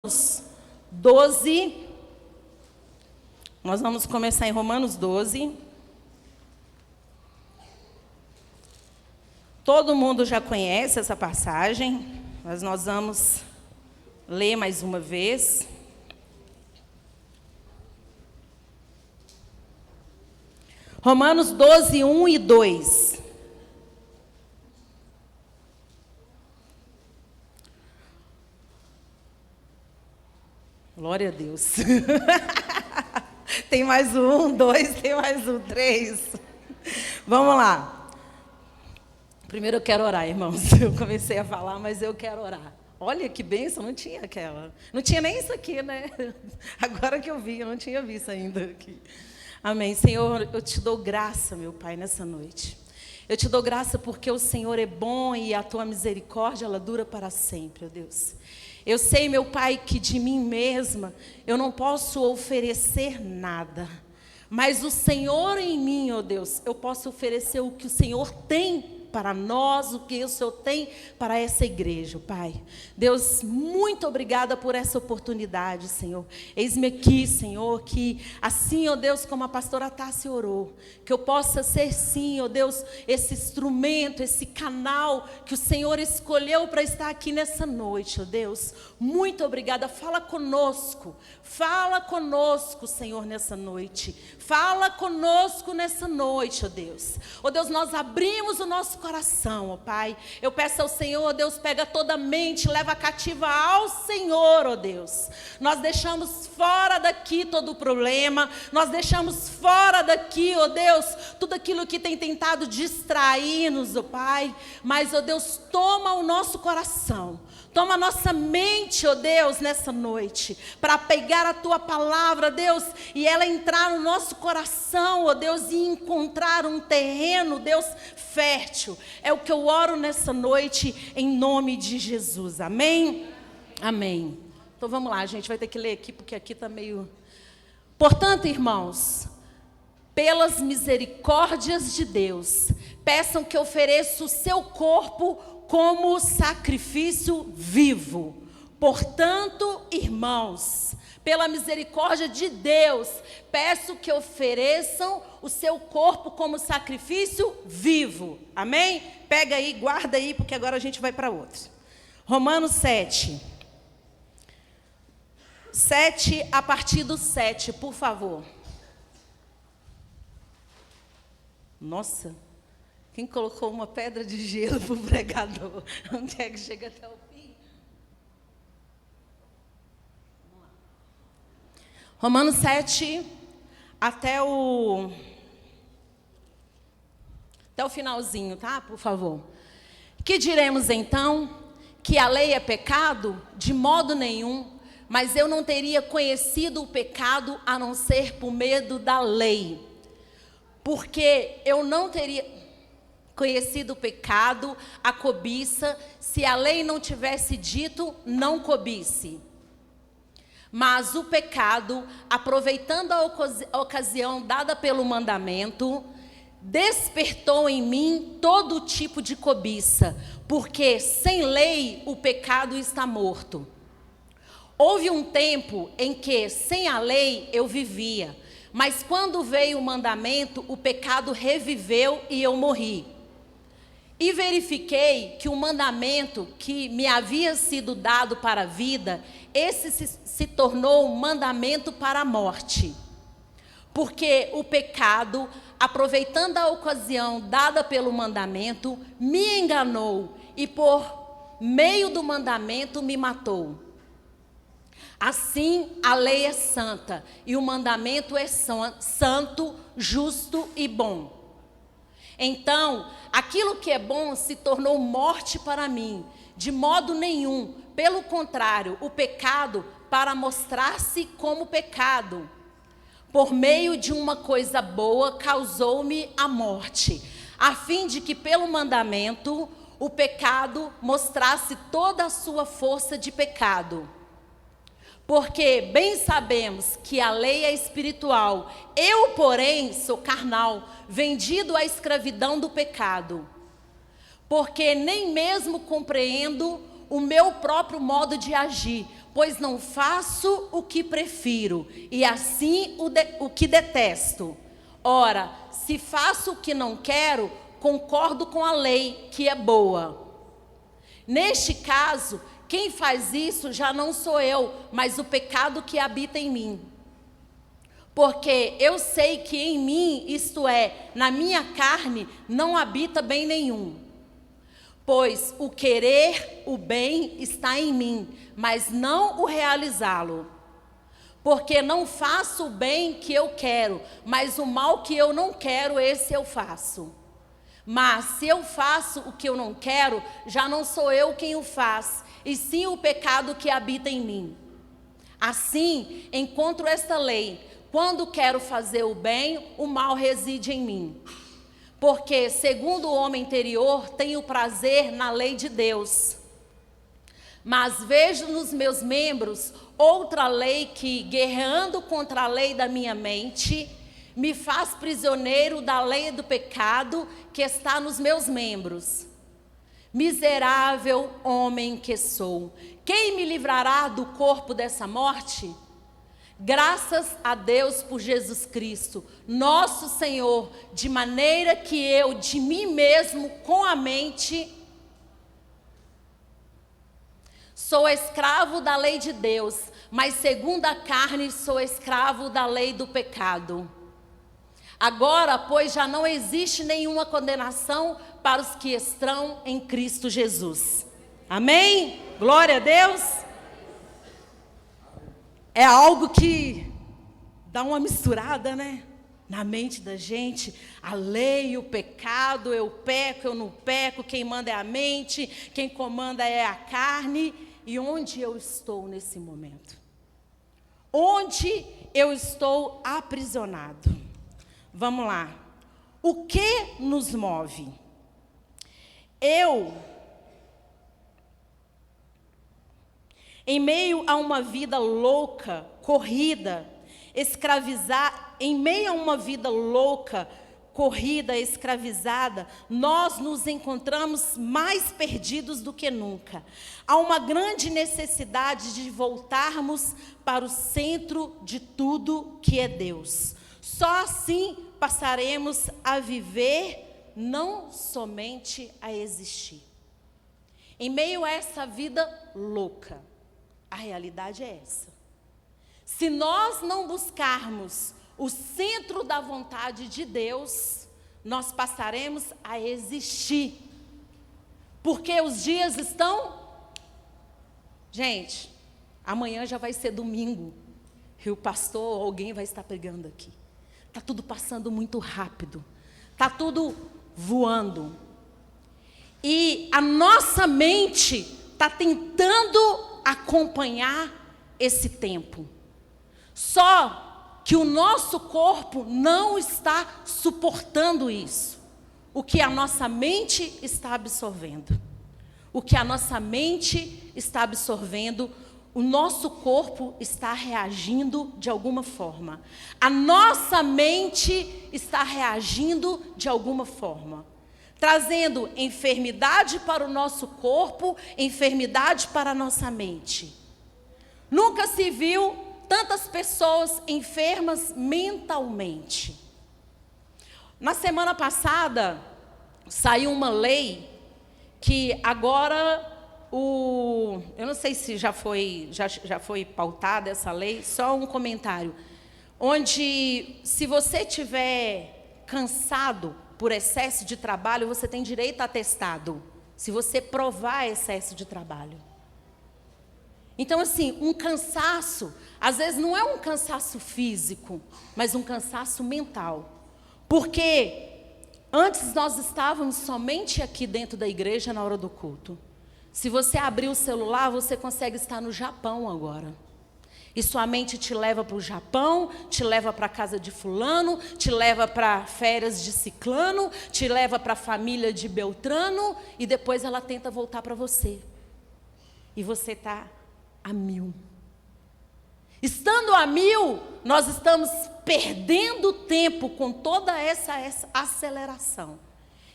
12, nós vamos começar em Romanos 12. Todo mundo já conhece essa passagem, mas nós vamos ler mais uma vez. Romanos 12, 1 e 2. Glória a Deus. Tem mais um, dois, tem mais um, três. Vamos lá. Primeiro eu quero orar, irmãos. Eu comecei a falar, mas eu quero orar. Olha que bênção, não tinha aquela. Não tinha nem isso aqui, né? Agora que eu vi, eu não tinha visto ainda aqui. Amém. Senhor, eu te dou graça, meu Pai, nessa noite. Eu te dou graça porque o Senhor é bom e a tua misericórdia, ela dura para sempre, ó Deus. Eu sei, meu Pai, que de mim mesma eu não posso oferecer nada. Mas o Senhor em mim, ó Deus, eu posso oferecer o que o Senhor tem para nós, o que o Senhor tem para essa igreja, Pai. Deus, muito obrigada por essa oportunidade, Senhor. Eis-me aqui, Senhor, que assim, ó Deus, como a pastora Tássia orou, que eu possa ser, sim, ó Deus, esse instrumento, esse canal que o Senhor escolheu para estar aqui nessa noite, ó Deus. Muito obrigada. Fala conosco, Senhor, nessa noite. Fala conosco nessa noite, ó Deus. Ó Deus, nós abrimos o nosso coração, ó Pai. Eu peço ao Senhor, ó Deus, pega toda a mente, leva cativa ao Senhor, ó Deus. Nós deixamos fora daqui todo o problema, nós deixamos fora daqui, ó Deus, tudo aquilo que tem tentado distrair-nos, ó Pai. Mas, ó Deus, toma o nosso coração. Toma a nossa mente, ó Deus, nessa noite, para pegar a Tua palavra, Deus, e ela entrar no nosso coração, ó Deus, e encontrar um terreno, Deus, fértil. É o que eu oro nessa noite, em nome de Jesus. Amém? Amém. Então vamos lá, a gente vai ter que ler aqui, porque aqui está meio... Portanto, irmãos, pelas misericórdias de Deus, peçam que ofereça o seu corpo como sacrifício vivo. Portanto, irmãos, pela misericórdia de Deus, peço que ofereçam o seu corpo como sacrifício vivo. Amém? Pega aí, guarda aí, porque agora a gente vai para outro. Romanos 7. 7, a partir do 7, por favor. Nossa, quem colocou uma pedra de gelo para o pregador? Onde é que chega até o fim? Vamos lá. Romanos 7, até o finalzinho, tá? Por favor. Que diremos então? Que a lei é pecado? De modo nenhum. Mas eu não teria conhecido o pecado a não ser por medo da lei. Porque eu não teria conhecido o pecado, a cobiça, se a lei não tivesse dito, não cobice. Mas o pecado, aproveitando a ocasião dada pelo mandamento, despertou em mim todo tipo de cobiça, porque sem lei o pecado está morto. Houve um tempo em que, sem a lei, eu vivia, mas quando veio o mandamento, o pecado reviveu e eu morri. E verifiquei que o mandamento que me havia sido dado para a vida, esse se tornou um mandamento para a morte. Porque o pecado, aproveitando a ocasião dada pelo mandamento, me enganou e por meio do mandamento me matou. Assim, a lei é santa e o mandamento é santo, justo e bom. Então, aquilo que é bom se tornou morte para mim, de modo nenhum. Pelo contrário, o pecado, para mostrar-se como pecado, por meio de uma coisa boa, causou-me a morte, a fim de que pelo mandamento, o pecado mostrasse toda a sua força de pecado. Porque bem sabemos que a lei é espiritual, eu, porém, sou carnal, vendido à escravidão do pecado. Porque nem mesmo compreendo o meu próprio modo de agir, pois não faço o que prefiro, e assim o que detesto. Ora, se faço o que não quero, concordo com a lei, que é boa. Neste caso, quem faz isso já não sou eu, mas o pecado que habita em mim. Porque eu sei que em mim, isto é, na minha carne, não habita bem nenhum. Pois o querer o bem está em mim, mas não o realizá-lo. Porque não faço o bem que eu quero, mas o mal que eu não quero, esse eu faço. Mas se eu faço o que eu não quero, já não sou eu quem o faz, e sim o pecado que habita em mim. Assim, encontro esta lei: quando quero fazer o bem, o mal reside em mim. Porque, segundo o homem interior, tenho prazer na lei de Deus. Mas vejo nos meus membros outra lei que, guerreando contra a lei da minha mente, me faz prisioneiro da lei do pecado que está nos meus membros. Miserável homem que sou, quem me livrará do corpo dessa morte? Graças a Deus por Jesus Cristo, nosso Senhor, de maneira que eu, de mim mesmo, com a mente, sou escravo da lei de Deus, mas segundo a carne sou escravo da lei do pecado. Agora, pois, já não existe nenhuma condenação para os que estão em Cristo Jesus. Amém? Glória a Deus. É algo que dá uma misturada, né? Na mente da gente, a lei, o pecado, eu peco, eu não peco, quem manda é a mente, quem comanda é a carne. E onde eu estou nesse momento? Onde eu estou aprisionado? Vamos lá. O que nos move? Em meio a uma vida louca, corrida, escravizada, nós nos encontramos mais perdidos do que nunca. Há uma grande necessidade de voltarmos para o centro de tudo que é Deus. Só assim passaremos a viver, não somente a existir. Em meio a essa vida louca, a realidade é essa. Se nós não buscarmos o centro da vontade de Deus, nós passaremos a existir. Porque os dias estão... Gente, amanhã já vai ser domingo. E o pastor, alguém vai estar pregando aqui. Está tudo passando muito rápido. Está tudo voando. E a nossa mente está tentando acompanhar esse tempo. Só que o nosso corpo não está suportando isso. O que a nossa mente está absorvendo. O que a nossa mente está absorvendo, o nosso corpo está reagindo de alguma forma. A nossa mente está reagindo de alguma forma. Trazendo enfermidade para o nosso corpo, enfermidade para a nossa mente. Nunca se viu tantas pessoas enfermas mentalmente. Na semana passada, saiu uma lei que agora, eu não sei se já foi pautada essa lei, só um comentário. Onde, se você estiver cansado por excesso de trabalho, você tem direito a atestado, se você provar excesso de trabalho. Então, assim, um cansaço, às vezes não é um cansaço físico, mas um cansaço mental. Porque antes nós estávamos somente aqui dentro da igreja na hora do culto. Se você abrir o celular, você consegue estar no Japão agora. E sua mente te leva para o Japão, te leva para a casa de fulano, te leva para férias de ciclano, te leva para a família de Beltrano, e depois ela tenta voltar para você. E você está a 1000. Estando a 1000, nós estamos perdendo tempo com toda essa aceleração.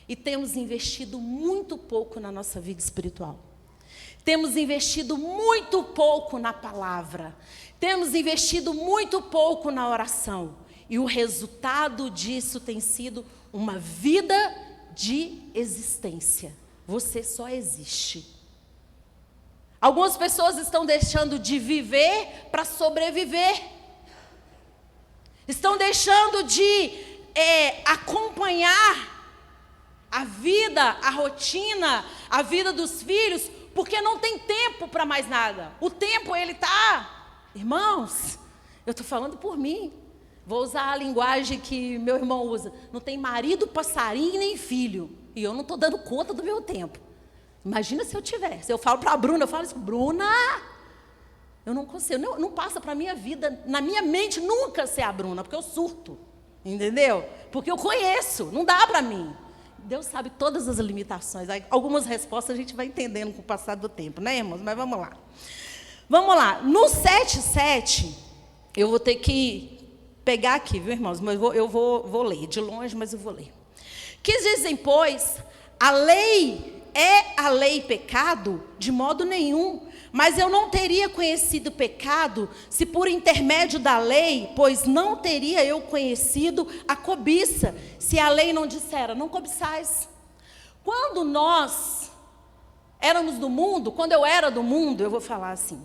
E temos investido muito pouco na nossa vida espiritual. Temos investido muito pouco na palavra. Temos investido muito pouco na oração. E o resultado disso tem sido uma vida de existência. Você só existe. Algumas pessoas estão deixando de viver para sobreviver. Estão deixando de acompanhar a vida, a rotina, a vida dos filhos, porque não tem tempo para mais nada. O tempo, ele está... Irmãos, eu estou falando por mim. Vou usar a linguagem que meu irmão usa. Não tem marido, passarinho nem filho. E eu não estou dando conta do meu tempo. Imagina se eu tivesse. Eu falo para a Bruna, eu falo assim, Bruna, eu não consigo, não passa para a minha vida, na minha mente nunca ser a Bruna, porque eu surto. Entendeu? Porque eu conheço, não dá para mim. Deus sabe todas as limitações. Algumas respostas a gente vai entendendo com o passar do tempo, né, irmãos? Mas vamos lá. Vamos lá. No 7:7, eu vou ter que pegar aqui, viu, irmãos? Mas eu vou ler, de longe, mas eu vou ler. Que dizem, pois, a lei é a lei pecado? De modo nenhum. Mas eu não teria conhecido pecado se por intermédio da lei, pois não teria eu conhecido a cobiça, se a lei não dissera, não cobiçais. Quando nós éramos do mundo, quando eu era do mundo, eu vou falar assim,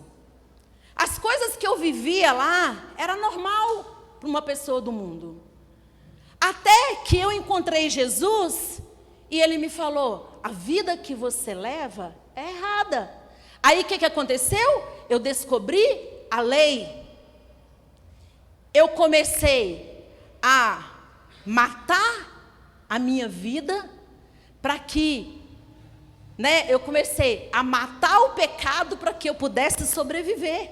as coisas que eu vivia lá, era normal para uma pessoa do mundo. Até que eu encontrei Jesus, e Ele me falou, a vida que você leva é errada. Aí o que aconteceu? Eu descobri a lei. Eu comecei a matar a minha vida para que, eu comecei a matar o pecado para que eu pudesse sobreviver.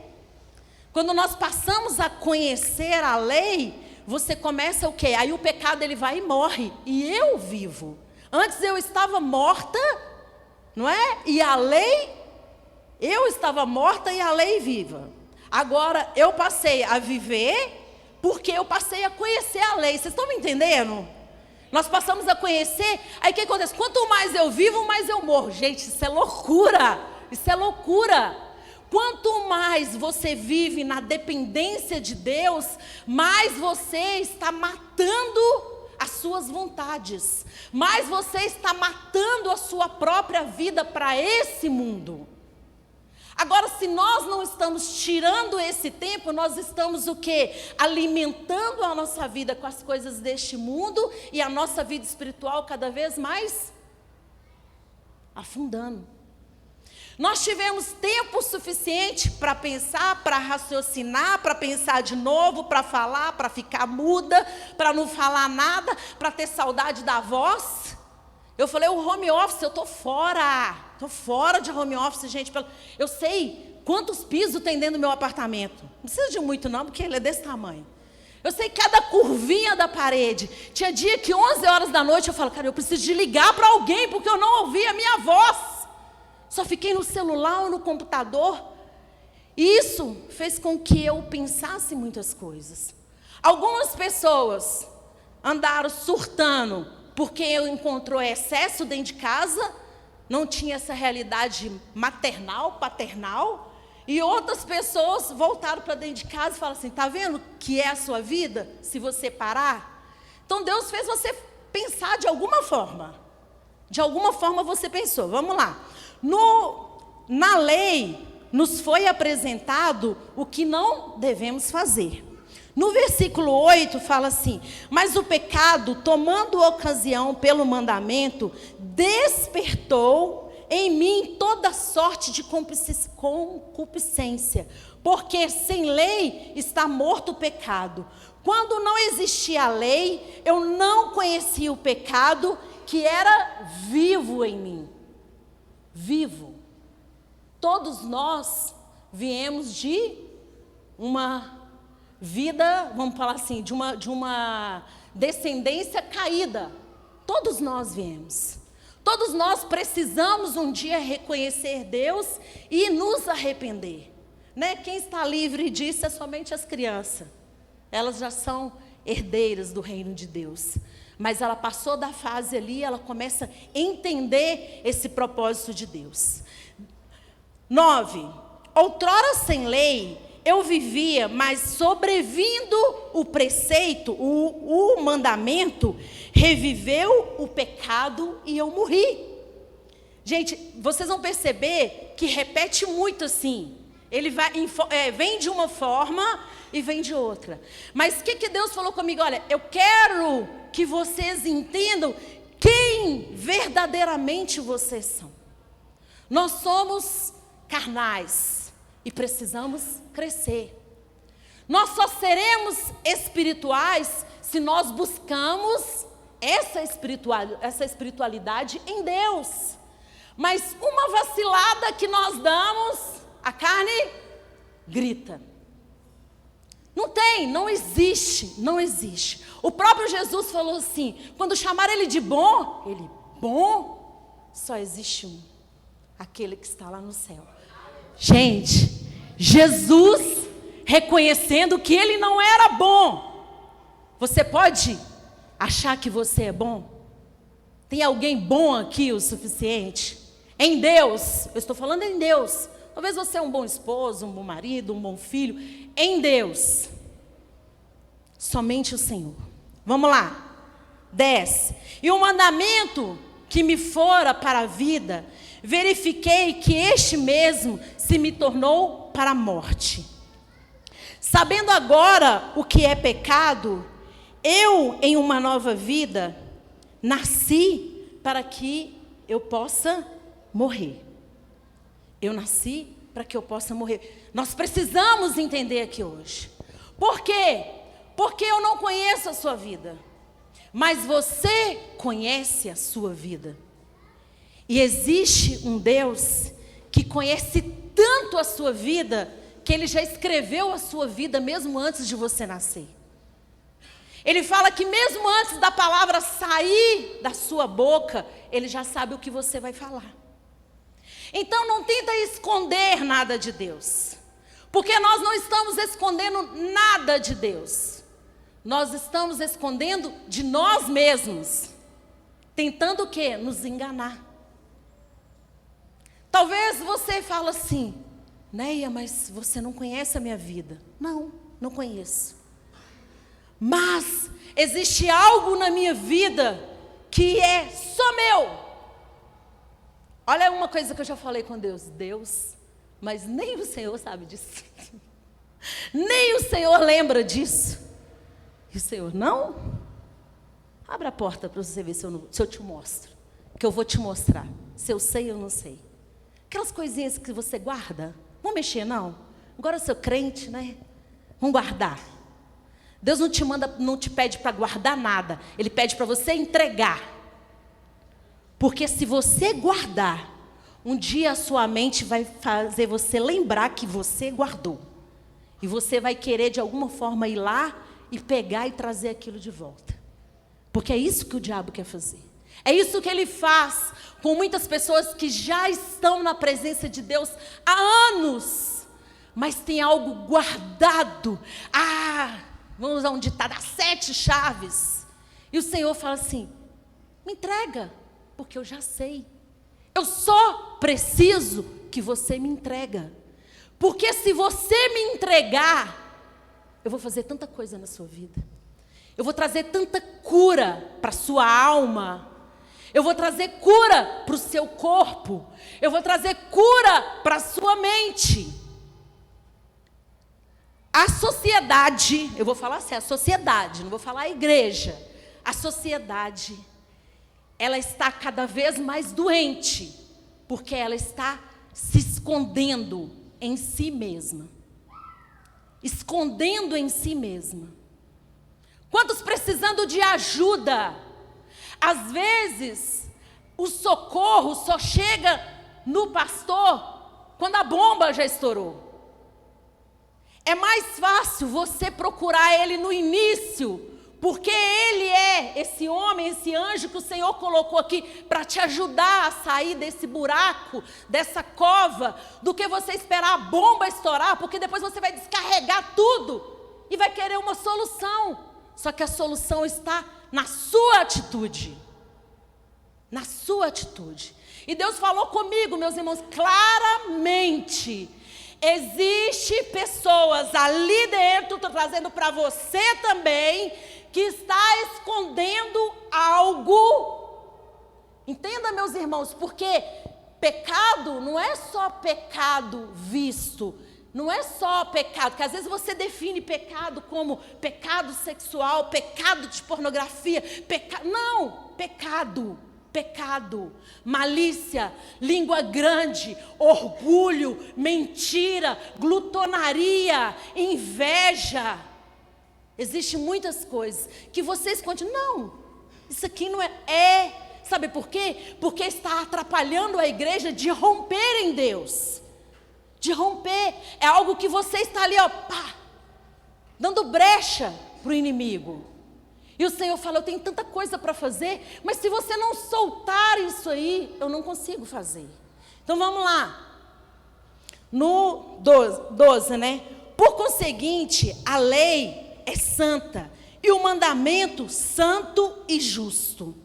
Quando nós passamos a conhecer a lei, você começa o quê? Aí o pecado ele vai e morre, e eu vivo. Antes eu estava morta, não é? E a lei... Eu estava morta e a lei viva. Agora, eu passei a viver porque eu passei a conhecer a lei. Vocês estão me entendendo? Nós passamos a conhecer. Aí o que acontece? Quanto mais eu vivo, mais eu morro. Gente, isso é loucura. Isso é loucura. Quanto mais você vive na dependência de Deus, mais você está matando as suas vontades. Mais você está matando a sua própria vida para esse mundo. Agora, se nós não estamos tirando esse tempo, nós estamos o quê? Alimentando a nossa vida com as coisas deste mundo e a nossa vida espiritual cada vez mais afundando. Nós tivemos tempo suficiente para pensar, para raciocinar, para pensar de novo, para falar, para ficar muda, para não falar nada, para ter saudade da voz. Eu falei, o home office, eu estou fora de home office, gente. Eu sei quantos pisos tem dentro do meu apartamento. Não precisa de muito não, porque ele é desse tamanho. Eu sei cada curvinha da parede. Tinha dia que 11 horas da noite eu falo, cara, eu preciso de ligar para alguém, porque eu não ouvi a minha voz. Só fiquei no celular ou no computador. Isso fez com que eu pensasse muitas coisas. Algumas pessoas andaram surtando, porque eu encontrou excesso dentro de casa, não tinha essa realidade maternal, paternal, e outras pessoas voltaram para dentro de casa e falaram assim, está vendo que é a sua vida, se você parar? Então Deus fez você pensar de alguma forma. De alguma forma você pensou. Vamos lá. Na lei, nos foi apresentado o que não devemos fazer. No versículo 8 fala assim, mas o pecado, tomando ocasião pelo mandamento, despertou em mim toda sorte de concupiscência, porque sem lei está morto o pecado. Quando não existia a lei, eu não conhecia o pecado que era vivo em mim. Vivo. Todos nós viemos de uma vida, vamos falar assim, de uma descendência caída. Todos nós viemos. Todos nós precisamos um dia reconhecer Deus e nos arrepender. Quem está livre disso é somente as crianças. Elas já são herdeiras do reino de Deus. Mas ela passou da fase ali, ela começa a entender esse propósito de Deus. 9. Outrora sem lei, eu vivia, mas sobrevindo o preceito, o mandamento, reviveu o pecado e eu morri. Gente, vocês vão perceber que repete muito assim. Ele vem de uma forma e vem de outra. Mas o que Deus falou comigo? Olha, eu quero que vocês entendam quem verdadeiramente vocês são. Nós somos carnais e precisamos crescer. Nós só seremos espirituais se nós buscamos essa espiritualidade em Deus. Mas uma vacilada que nós damos, a carne grita. Não existe. O próprio Jesus falou assim, quando chamaram ele de bom, bom, só existe um, aquele que está lá no céu. Gente, Jesus reconhecendo que ele não era bom. Você pode achar que você é bom? Tem alguém bom aqui o suficiente? Em Deus, eu estou falando em Deus. Talvez você é um bom esposo, um bom marido, um bom filho. Em Deus, somente o Senhor. Vamos lá. 10. E o mandamento que me fora para a vida, verifiquei que este mesmo se me tornou para a morte. Sabendo agora o que é pecado, eu em uma nova vida nasci para que eu possa morrer. Eu nasci para que eu possa morrer. Nós precisamos entender aqui hoje. Por quê? Porque eu não conheço a sua vida, mas você conhece a sua vida. E existe um Deus que conhece tanto a sua vida, que Ele já escreveu a sua vida mesmo antes de você nascer. Ele fala que mesmo antes da palavra sair da sua boca, Ele já sabe o que você vai falar. Então não tenta esconder nada de Deus, porque nós não estamos escondendo nada de Deus. Nós estamos escondendo de nós mesmos, tentando o quê? Nos enganar. Talvez você fale assim, Neia, mas você não conhece a minha vida. Não conheço. Mas existe algo na minha vida que é só meu. Olha uma coisa que eu já falei com Deus, mas nem o Senhor sabe disso. Nem o Senhor lembra disso. E o Senhor, não? Abra a porta para você ver se eu te mostro. Que eu vou te mostrar. Se eu sei ou não sei. Aquelas coisinhas que você guarda, vamos mexer não? Agora eu sou crente, né? Vamos guardar. Deus não te pede para guardar nada. Ele pede para você entregar. Porque se você guardar, um dia a sua mente vai fazer você lembrar que você guardou. E você vai querer de alguma forma ir lá e pegar e trazer aquilo de volta. Porque é isso que o diabo quer fazer. É isso que ele faz com muitas pessoas que já estão na presença de Deus há anos, mas tem algo guardado. Vamos usar um ditado, as 7 chaves. E o Senhor fala assim, me entrega. Porque eu já sei. Eu só preciso que você me entrega. Porque se você me entregar, eu vou fazer tanta coisa na sua vida. Eu vou trazer tanta cura para a sua alma. Eu vou trazer cura para o seu corpo. Eu vou trazer cura para a sua mente. A sociedade, eu vou falar assim, a sociedade, não vou falar a igreja. A sociedade, ela está cada vez mais doente, porque ela está se escondendo em si mesma. Escondendo em si mesma. Quantos precisando de ajuda? Às vezes, o socorro só chega no pastor quando a bomba já estourou. É mais fácil você procurar ele no início, porque ele é esse homem, esse anjo que o Senhor colocou aqui para te ajudar a sair desse buraco, dessa cova, do que você esperar a bomba estourar, porque depois você vai descarregar tudo e vai querer uma solução. Só que a solução está na sua atitude. Na sua atitude. E Deus falou comigo, meus irmãos, claramente. Existe pessoas ali dentro, estou trazendo para você também, que está escondendo algo. Entenda, meus irmãos, porque pecado não é só pecado visto, não é só pecado, que às vezes você define pecado como pecado sexual, pecado de pornografia, não, pecado, malícia, língua grande, orgulho, mentira, glutonaria, inveja. Existem muitas coisas que você esconde. Não, isso aqui não é. Sabe por quê? Porque está atrapalhando a igreja de romper em Deus. De romper. É algo que você está ali, ó, pá, dando brecha para o inimigo. E o Senhor fala, eu tenho tanta coisa para fazer, mas se você não soltar isso aí, eu não consigo fazer. Então vamos lá. No 12, né? Por conseguinte, a lei é santa e o mandamento santo e justo.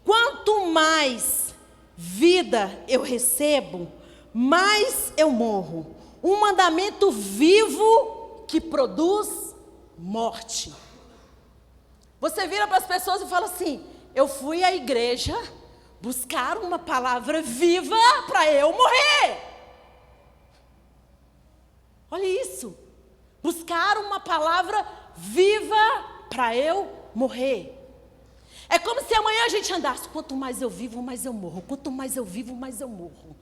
Quanto mais vida eu recebo, mais eu morro. Um mandamento vivo que produz morte. Você vira para as pessoas e fala assim, eu fui à igreja buscar uma palavra viva para eu morrer. Olha isso. Buscar uma palavra viva para eu morrer. É como se amanhã a gente andasse, quanto mais eu vivo, mais eu morro. Quanto mais eu vivo, mais eu morro.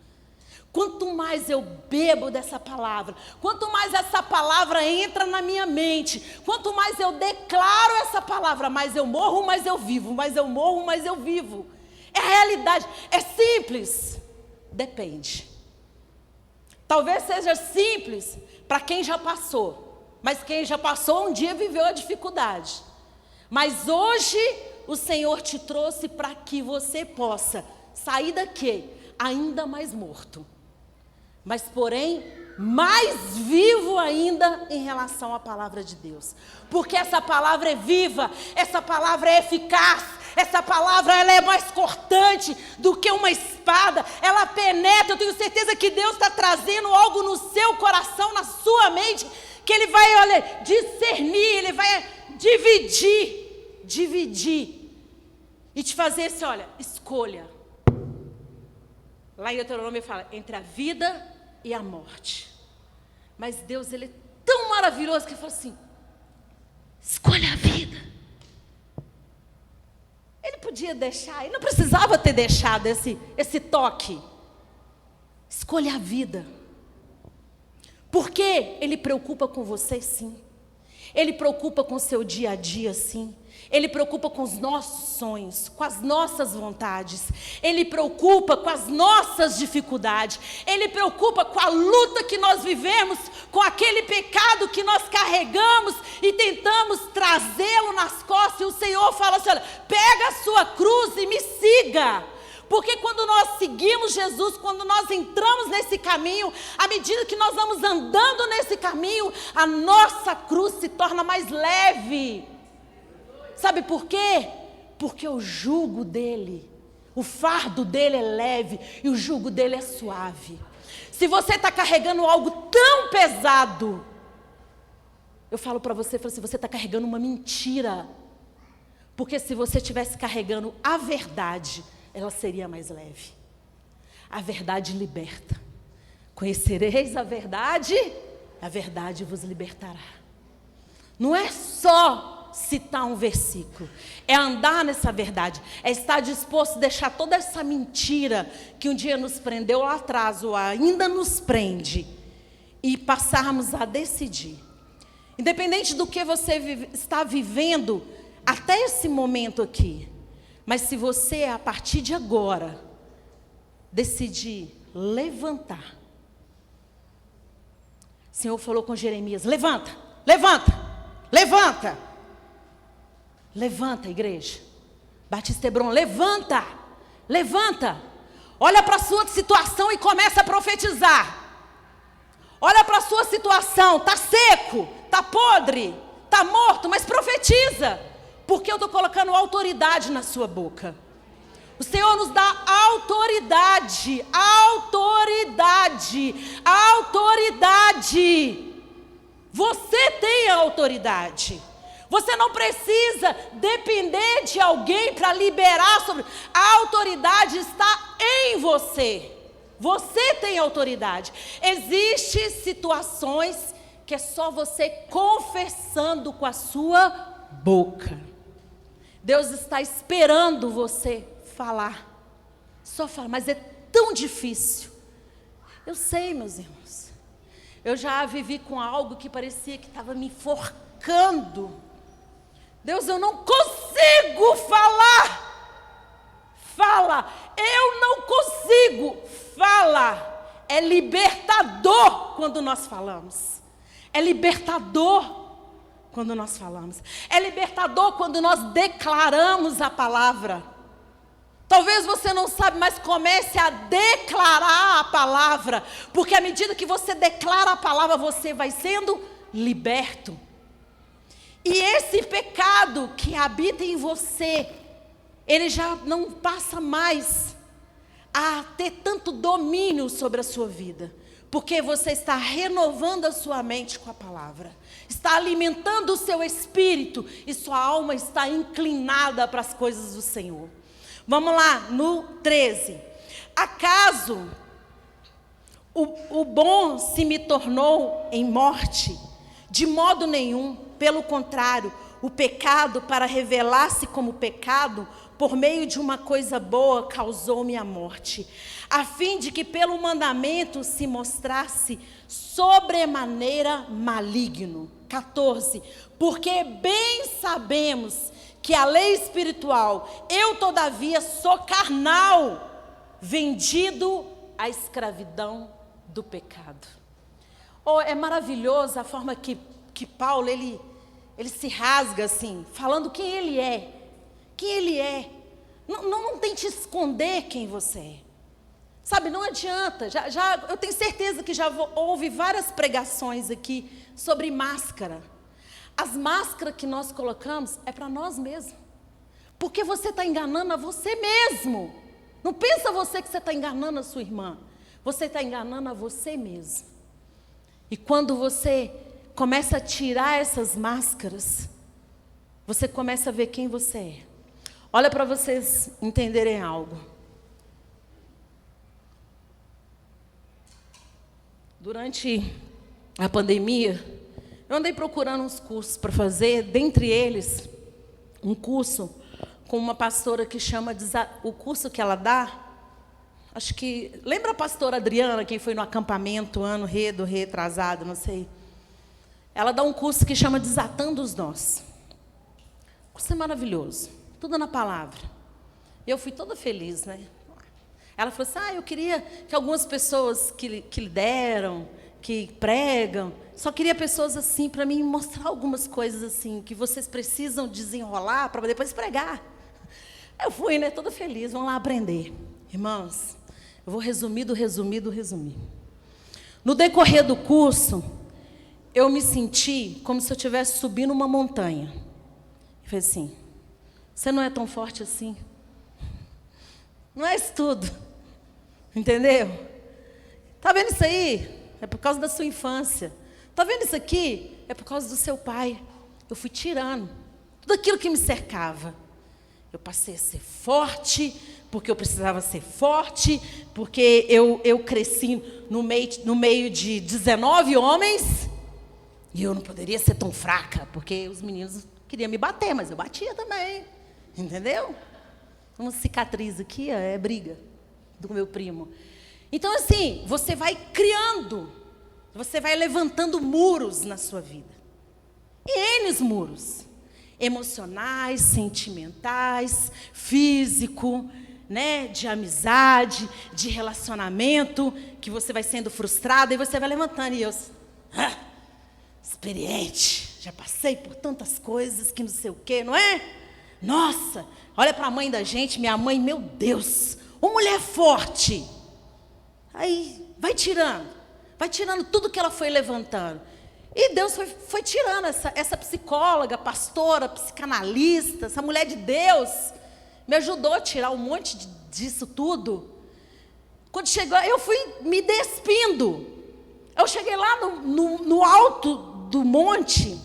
Quanto mais eu bebo dessa palavra, quanto mais essa palavra entra na minha mente, quanto mais eu declaro essa palavra, mais eu morro, mais eu vivo, mais eu morro, mais eu vivo. É a realidade, é simples, depende. Talvez seja simples para quem já passou, mas quem já passou um dia viveu a dificuldade. Mas hoje o Senhor te trouxe para que você possa sair daqui ainda mais morto. Mas porém, mais vivo ainda em relação à palavra de Deus. Porque essa palavra é viva, essa palavra é eficaz, essa palavra ela é mais cortante do que uma espada. Ela penetra, eu tenho certeza que Deus está trazendo algo no seu coração, na sua mente, que Ele vai, olha, discernir, Ele vai dividir. E te fazer assim, olha, escolha. Lá em Deuteronômio fala, entre a vida e a morte. Mas Deus, Ele é tão maravilhoso que Ele fala assim, escolha a vida. Ele podia deixar, Ele não precisava ter deixado esse toque. Escolha a vida. Porque Ele preocupa com você, sim. Ele preocupa com o seu dia a dia, sim. Ele preocupa com os nossos sonhos, com as nossas vontades. Ele preocupa com as nossas dificuldades. Ele preocupa com a luta que nós vivemos, com aquele pecado que nós carregamos e tentamos trazê-lo nas costas. E o Senhor fala assim, olha, pega a sua cruz e me siga. Porque quando nós seguimos Jesus, quando nós entramos nesse caminho, à medida que nós vamos andando nesse caminho, a nossa cruz se torna mais leve. Sabe por quê? Porque o jugo dele, o fardo dele é leve e o jugo dele é suave. Se você está carregando algo tão pesado, eu falo para você, você está carregando uma mentira. Porque se você estivesse carregando a verdade, ela seria mais leve. A verdade liberta. Conhecereis a verdade vos libertará. Não é só citar um versículo, é andar nessa verdade, é estar disposto a deixar toda essa mentira que um dia nos prendeu lá atrás ou ainda nos prende e passarmos a decidir. Independente do que você está vivendo até esse momento aqui, mas se você a partir de agora decidir levantar, o Senhor falou com Jeremias, levanta, igreja, Batista Hebron, levanta, olha para a sua situação e começa a profetizar. Olha para a sua situação, está seco, está podre, está morto, mas profetiza, porque eu estou colocando autoridade na sua boca. O Senhor nos dá autoridade, autoridade, autoridade. Você tem autoridade. Você não precisa depender de alguém para liberar sobre. A autoridade está em você. Você tem autoridade. Existem situações que é só você confessando com a sua boca. Deus está esperando você falar. Só falar, mas é tão difícil. Eu sei, meus irmãos. Eu já vivi com algo que parecia que estava me enforcando. Deus, eu não consigo falar. Fala, eu não consigo. Fala. É libertador quando nós falamos. É libertador quando nós falamos. É libertador quando nós declaramos a palavra. Talvez você não sabe, mas comece a declarar a palavra. Porque à medida que você declara a palavra, você vai sendo liberto. E esse pecado que habita em você, ele já não passa mais a ter tanto domínio sobre a sua vida. Porque você está renovando a sua mente com a palavra. Está alimentando o seu espírito. E sua alma está inclinada para as coisas do Senhor. Vamos lá, no 13. Acaso o bom se me tornou em morte? De modo nenhum, pelo contrário, o pecado, para revelar-se como pecado, por meio de uma coisa boa, causou-me a morte, a fim de que pelo mandamento se mostrasse sobremaneira maligno. 14. Porque bem sabemos que a lei espiritual, eu todavia sou carnal, vendido à escravidão do pecado. Oh, é maravilhoso a forma que Paulo, ele se rasga assim, falando quem ele é. Quem ele é. Não tente esconder quem você é. Sabe, não adianta. Eu tenho certeza que já houve várias pregações aqui sobre máscara. As máscaras que nós colocamos é para nós mesmos. Porque você está enganando a você mesmo. Não pensa você que você está enganando a sua irmã. Você está enganando a você mesmo. E quando você começa a tirar essas máscaras, você começa a ver quem você é. Olha para vocês entenderem algo. Durante a pandemia, eu andei procurando uns cursos para fazer, dentre eles, um curso com uma pastora que chama, o curso que ela dá, acho que, lembra a pastora Adriana, quem foi no acampamento, ano retrasado, não sei. Ela dá um curso que chama Desatando os Nós. O curso é maravilhoso, tudo na palavra. E eu fui toda feliz, né? Ela falou assim, eu queria que algumas pessoas que lideram, que pregam, só queria pessoas assim, para mim mostrar algumas coisas assim, que vocês precisam desenrolar para depois pregar. Eu fui, né, toda feliz, vamos lá aprender. Irmãos, eu vou resumir do resumir. No decorrer do curso, eu me senti como se eu estivesse subindo uma montanha. Eu falei assim, você não é tão forte assim. Não é isso tudo. Entendeu? Está vendo isso aí? É por causa da sua infância. Está vendo isso aqui? É por causa do seu pai. Eu fui tirando tudo aquilo que me cercava. Eu passei a ser forte, porque eu precisava ser forte, porque eu cresci no meio de 19 homens, e eu não poderia ser tão fraca, porque os meninos queriam me bater, mas eu batia também. Entendeu? Uma cicatriz aqui, é briga do meu primo. Então, assim, você vai criando, você vai levantando muros na sua vida. E N muros. Emocionais, sentimentais, físico, né, de amizade, de relacionamento, que você vai sendo frustrado e você vai levantando. E eu, experiente, já passei por tantas coisas que não sei o quê, não é? Nossa, olha para a mãe da gente, minha mãe, meu Deus, uma mulher forte. Aí vai tirando tudo que ela foi levantando. E Deus foi tirando essa psicóloga, pastora, psicanalista, essa mulher de Deus. me ajudou a tirar um monte disso tudo. Quando chegou, eu fui me despindo. Eu cheguei lá no alto do monte.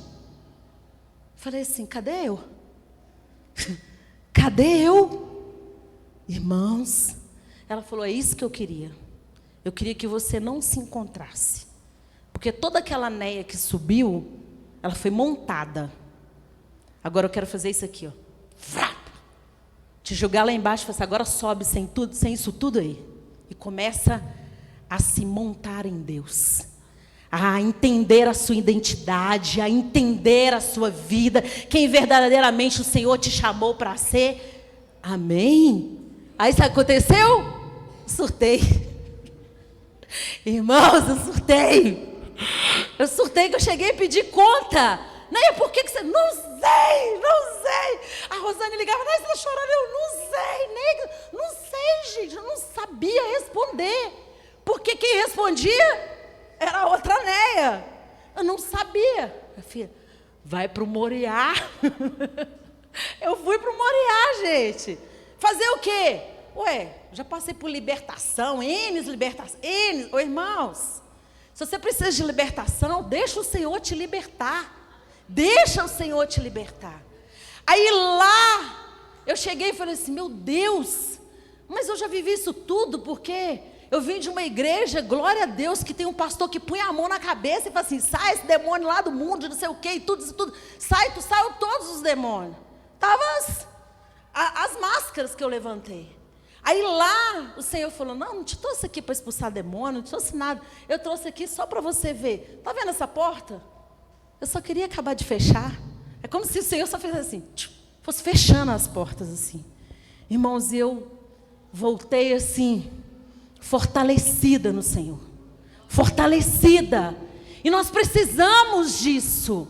Falei assim, cadê eu? Cadê eu? Irmãos, ela falou, é isso que eu queria. Eu queria que você não se encontrasse. Porque toda aquela néia que subiu, ela foi montada. Agora eu quero fazer isso aqui, ó. Te jogar lá embaixo e falar assim, agora sobe sem isso tudo aí. E começa a se montar em Deus. A entender a sua identidade, a entender a sua vida, quem verdadeiramente o Senhor te chamou para ser. Amém? Aí sabe o que aconteceu? Surtei. Irmãos, eu surtei. Eu surtei que eu cheguei a pedir conta. Né? Por que você... Não sei. A Rosane ligava, você está chorando? Eu não sei, gente. Eu não sabia responder. Porque quem respondia era a outra Néia. Eu não sabia. Minha filha, vai para o Moriá. Eu fui para o Moriá, gente. Fazer o quê? Ué, já passei por libertação, libertação. Ô, irmãos, se você precisa de libertação, deixa o Senhor te libertar. Deixa o Senhor te libertar. Aí lá, eu cheguei e falei assim, meu Deus, mas eu já vivi isso tudo, porque eu vim de uma igreja, glória a Deus, que tem um pastor que põe a mão na cabeça e fala assim, sai esse demônio lá do mundo, não sei o quê, e tudo, saiu todos os demônios. Estavam as máscaras que eu levantei. Aí lá, o Senhor falou, não te trouxe aqui para expulsar demônio, não te trouxe nada, eu trouxe aqui só para você ver. Está vendo essa porta? Eu só queria acabar de fechar. É como se o Senhor só fizesse assim, fosse fechando as portas assim. Irmãos, eu voltei assim, fortalecida no Senhor. Fortalecida. E nós precisamos disso.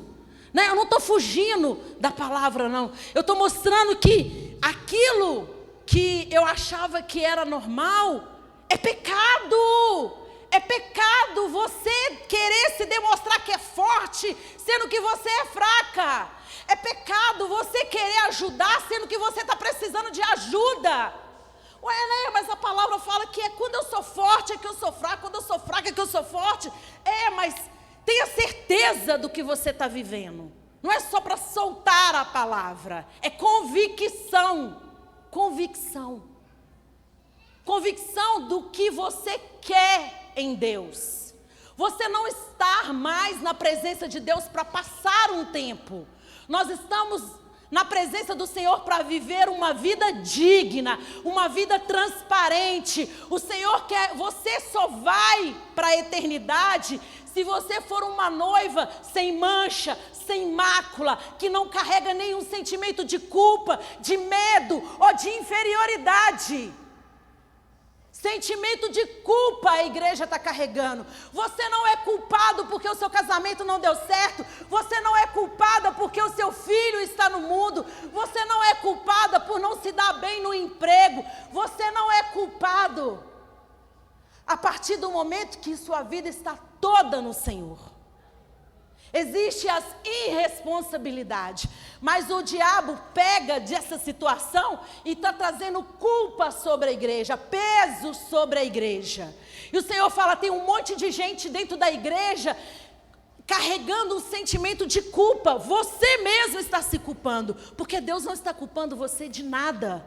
Né? Eu não estou fugindo da palavra, não. Eu estou mostrando que aquilo que eu achava que era normal é pecado. É pecado você querer se demonstrar que é forte, sendo que você é fraca. É pecado você querer ajudar, sendo que você está precisando de ajuda. Ué, né? Mas a palavra fala que é quando eu sou forte é que eu sou fraca, quando eu sou fraca é que eu sou forte. É, mas tenha certeza do que você está vivendo. Não é só para soltar a palavra, é convicção. Convicção. Convicção do que você quer em Deus. Você não está mais na presença de Deus para passar um tempo. Nós estamos na presença do Senhor para viver uma vida digna, uma vida transparente. O Senhor quer, você só vai para a eternidade se você for uma noiva sem mancha, sem mácula, que não carrega nenhum sentimento de culpa, de medo ou de inferioridade. Sentimento de culpa a igreja está carregando. Você não é culpado porque o seu casamento não deu certo. Você não é culpada porque o seu filho está no mundo. Você não é culpada por não se dar bem no emprego. Você não é culpado a partir do momento que sua vida está toda no Senhor. Existe as irresponsabilidades, mas o diabo pega dessa situação e está trazendo culpa sobre a igreja, peso sobre a igreja. E o Senhor fala, tem um monte de gente dentro da igreja carregando um sentimento de culpa. Você mesmo está se culpando, porque Deus não está culpando você de nada.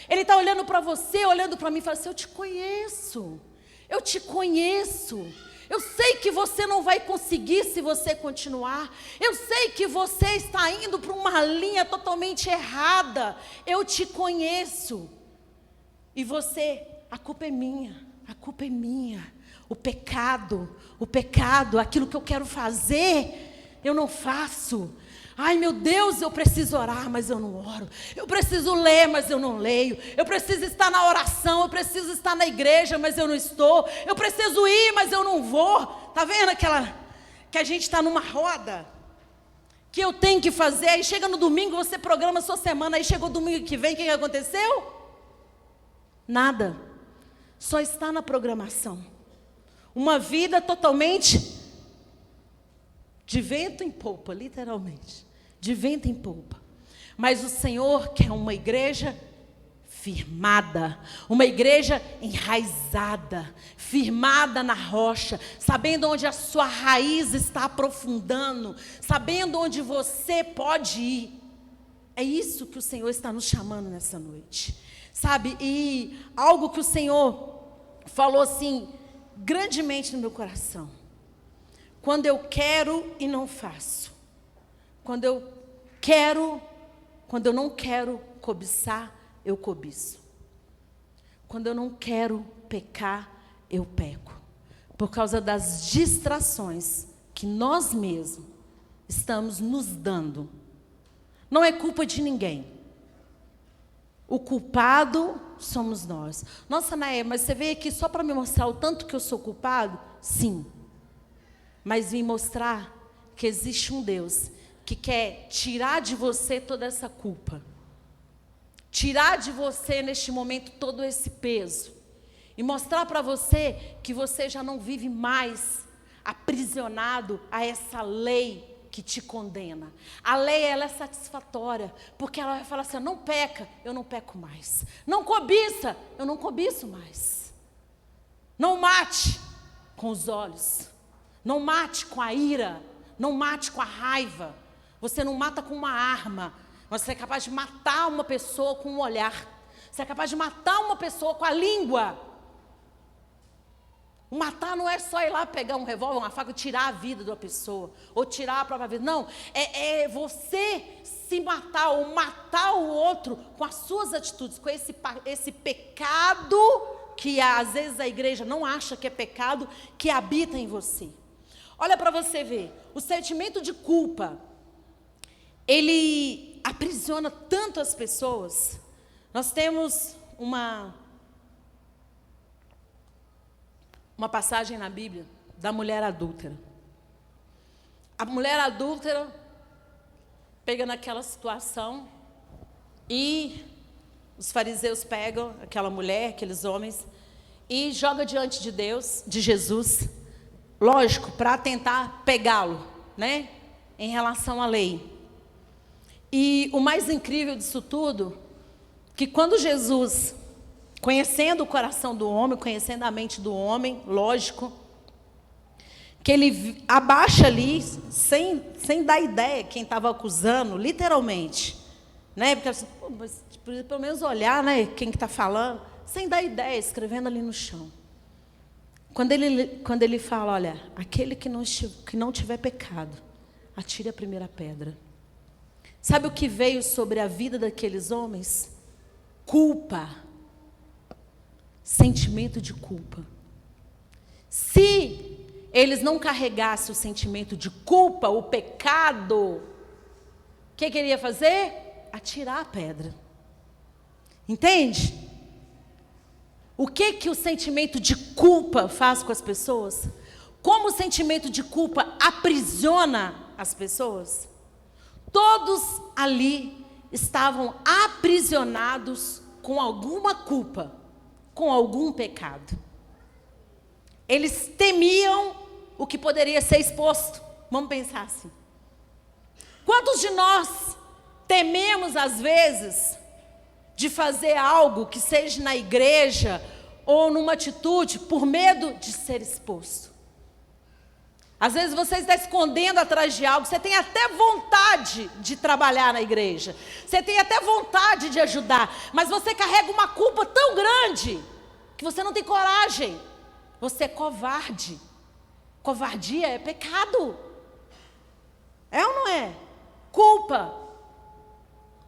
Ele está olhando para você, olhando para mim e fala assim, eu te conheço. Eu sei que você não vai conseguir se você continuar. Eu sei que você está indo para uma linha totalmente errada. Eu te conheço. E você, a culpa é minha. O pecado, aquilo que eu quero fazer, eu não faço. Ai, meu Deus, eu preciso orar, mas eu não oro. Eu preciso ler, mas eu não leio. Eu preciso estar na oração, eu preciso estar na igreja, mas eu não estou. Eu preciso ir, mas eu não vou. Está vendo aquela que a gente está numa roda? Que eu tenho que fazer, aí chega no domingo, você programa a sua semana, aí chegou domingo que vem, o que aconteceu? Nada. Só está na programação. Uma vida totalmente de vento em polpa, literalmente. De vento em polpa. Mas o Senhor quer uma igreja firmada, uma igreja enraizada, firmada na rocha, sabendo onde a sua raiz está aprofundando, sabendo onde você pode ir. É isso que o Senhor está nos chamando nessa noite, sabe? E algo que o Senhor falou assim, grandemente no meu coração: quando eu quero e não faço, quando eu não quero cobiçar, eu cobiço. Quando eu não quero pecar, eu peco. Por causa das distrações que nós mesmos estamos nos dando. Não é culpa de ninguém. O culpado somos nós. Nossa, Naé, mas você veio aqui só para me mostrar o tanto que eu sou culpado? Sim. Mas vim mostrar que existe um Deus que quer tirar de você toda essa culpa. Tirar de você, neste momento, todo esse peso. E mostrar para você que você já não vive mais aprisionado a essa lei que te condena. A lei, ela é satisfatória, porque ela vai falar assim: não peca, eu não peco mais. Não cobiça, eu não cobiço mais. Não mate com os olhos. Não mate com a ira. Não mate com a raiva. Você não mata com uma arma. Você é capaz de matar uma pessoa com um olhar. Você é capaz de matar uma pessoa com a língua. O matar não é só ir lá pegar um revólver, uma faca e tirar a vida de uma pessoa. Ou tirar a própria vida. Não, é você se matar ou matar o outro com as suas atitudes. Com esse pecado que às vezes a igreja não acha que é pecado, que habita em você. Olha para você ver. O sentimento de culpa, ele aprisiona tanto as pessoas. Nós temos uma passagem na Bíblia da mulher adúltera. A mulher adúltera pega naquela situação e os fariseus pegam aquela mulher, aqueles homens, e joga diante de Deus, de Jesus, lógico, para tentar pegá-lo, né, em relação à lei. E o mais incrível disso tudo, que quando Jesus, conhecendo o coração do homem, conhecendo a mente do homem, lógico, que ele abaixa ali, sem dar ideia quem estava acusando, literalmente, né? Porque assim, mas, pelo menos olhar, né, quem está falando, sem dar ideia, escrevendo ali no chão. Quando ele fala: olha, aquele que não tiver pecado, atire a primeira pedra. Sabe o que veio sobre a vida daqueles homens? Culpa. Sentimento de culpa. Se eles não carregassem o sentimento de culpa, o pecado, o que ele ia fazer? Atirar a pedra. Entende? O que o sentimento de culpa faz com as pessoas? Como o sentimento de culpa aprisiona as pessoas? Todos ali estavam aprisionados com alguma culpa, com algum pecado. Eles temiam o que poderia ser exposto. Vamos pensar assim. Quantos de nós tememos, às vezes, de fazer algo que seja na igreja ou numa atitude por medo de ser exposto? Às vezes você está escondendo atrás de algo, você tem até vontade de trabalhar na igreja, você tem até vontade de ajudar, mas você carrega uma culpa tão grande que você não tem coragem. Você é covarde. Covardia é pecado. É ou não é? Culpa.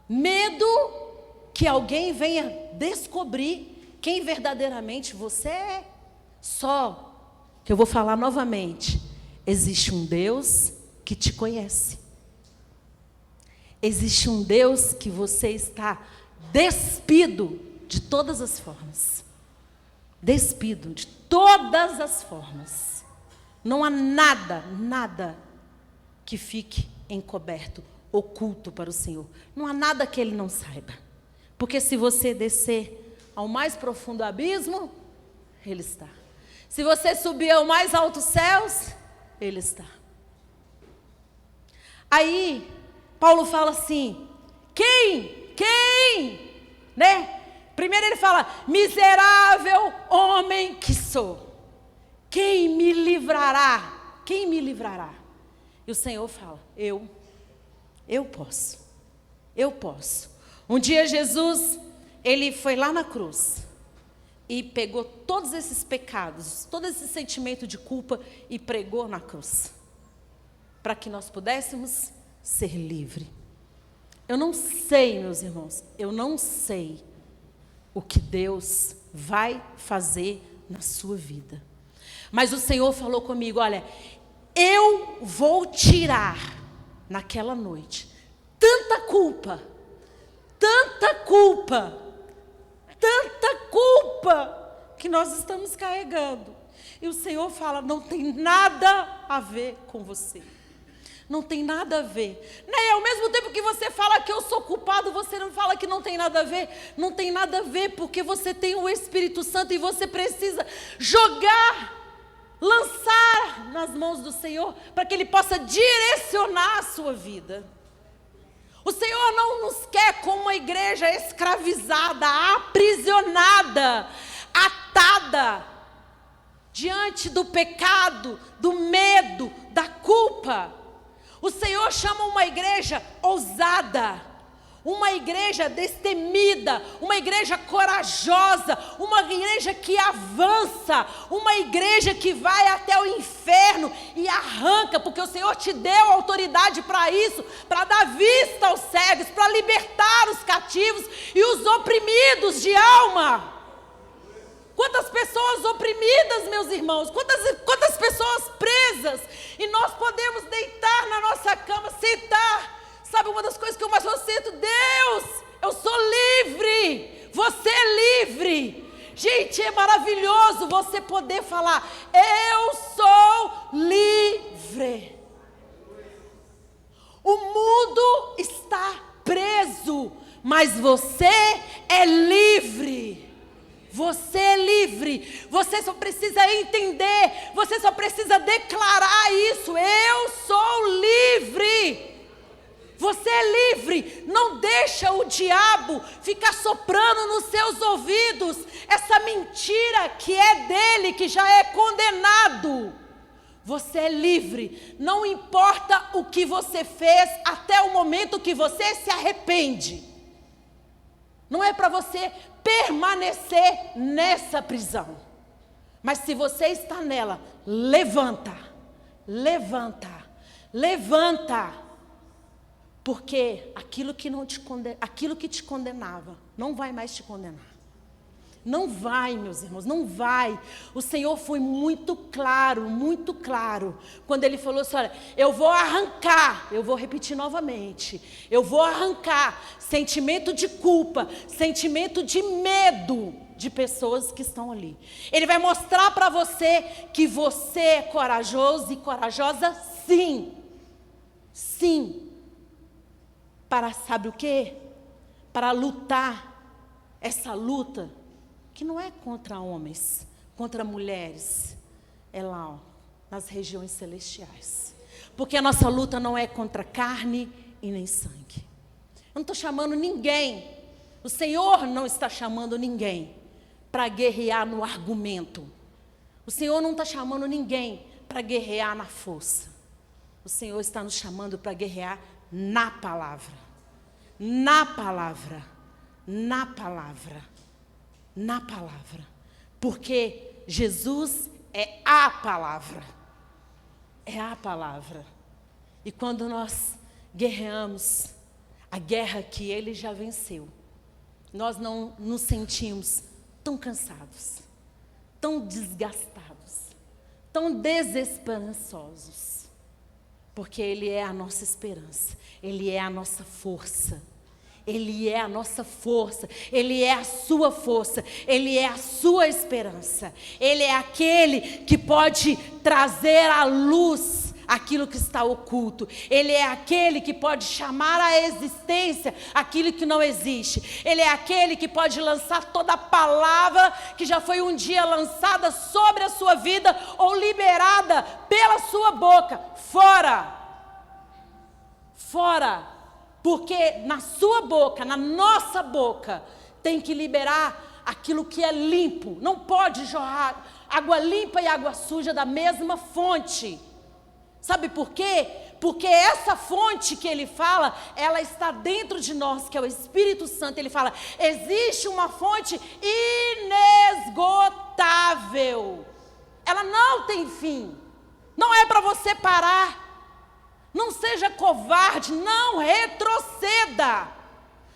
Medo que alguém venha descobrir quem verdadeiramente você é. Só que eu vou falar novamente. Existe um Deus que te conhece. Existe um Deus que você está despido de todas as formas. Despido de todas as formas. Não há nada que fique encoberto, oculto para o Senhor. Não há nada que Ele não saiba. Porque se você descer ao mais profundo abismo, Ele está. Se você subir ao mais altos céus, Ele está. Aí, Paulo fala assim: quem, né? Primeiro ele fala: miserável homem que sou, quem me livrará? Quem me livrará? E o Senhor fala: eu posso, eu posso. Um dia Jesus, ele foi lá na cruz e pegou todos esses pecados, todo esse sentimento de culpa e pregou na cruz, para que nós pudéssemos ser livres. Eu não sei, meus irmãos, eu não sei o que Deus vai fazer na sua vida. Mas o Senhor falou comigo: olha, eu vou tirar naquela noite tanta culpa, que nós estamos carregando. E o Senhor fala: não tem nada a ver com você. Não tem nada a ver. Né? Ao mesmo tempo que você fala que eu sou culpado, você não fala que não tem nada a ver. Não tem nada a ver, porque você tem o Espírito Santo e você precisa jogar, lançar nas mãos do Senhor, para que Ele possa direcionar a sua vida. O Senhor não nos quer como uma igreja escravizada, aprisionada, atada, diante do pecado, do medo, da culpa. O Senhor chama uma igreja ousada, uma igreja destemida, uma igreja corajosa, uma igreja que avança, uma igreja que vai até o inferno e arranca, porque o Senhor te deu autoridade para isso, para dar vista aos cegos, para libertar os cativos e os oprimidos de alma. Quantas pessoas oprimidas, meus irmãos, quantas pessoas presas, e nós podemos deitar na nossa cama, sentar. Sabe uma das coisas que eu mais sinto? Deus, eu sou livre, você é livre. Gente, é maravilhoso você poder falar: eu sou livre. O mundo está preso, mas você é livre. Você é livre, você só precisa entender, você só precisa declarar isso: eu sou livre. Você é livre. Não deixa o diabo ficar soprando nos seus ouvidos essa mentira que é dele, que já é condenado. Você é livre, não importa o que você fez até o momento que você se arrepende. Não é para você permanecer nessa prisão. Mas se você está nela, levanta. Porque aquilo que te condenava, não vai mais te condenar. Não vai, meus irmãos, não vai. O Senhor foi muito claro, quando Ele falou assim: olha, eu vou arrancar, eu vou repetir novamente, eu vou arrancar sentimento de culpa, sentimento de medo de pessoas que estão ali. Ele vai mostrar para você que você é corajoso e corajosa, sim. Para, sabe o quê? Para lutar essa luta que não é contra homens, contra mulheres, é lá, ó, nas regiões celestiais. Porque a nossa luta não é contra carne e nem sangue. Eu não estou chamando ninguém, o Senhor não está chamando ninguém para guerrear no argumento. O Senhor não está chamando ninguém para guerrear na força. O Senhor está nos chamando para guerrear na palavra. Porque Jesus é a palavra. E quando nós guerreamos a guerra que Ele já venceu, nós não nos sentimos tão cansados, tão desgastados, tão desesperançosos. Porque Ele é a nossa esperança, Ele é a nossa força. Ele é a nossa força, Ele é a sua força, Ele é a sua esperança. Ele é aquele que pode trazer à luz aquilo que está oculto. Ele é aquele que pode chamar à existência aquilo que não existe. Ele é aquele que pode lançar toda a palavra que já foi um dia lançada sobre a sua vida ou liberada pela sua boca. Fora! Porque na sua boca, na nossa boca, tem que liberar aquilo que é limpo. Não pode jorrar água limpa e água suja da mesma fonte. Sabe por quê? Porque essa fonte que ele fala, ela está dentro de nós, que é o Espírito Santo. Ele fala, existe uma fonte inesgotável. Ela não tem fim. Não é para você parar. Não seja covarde, não retroceda.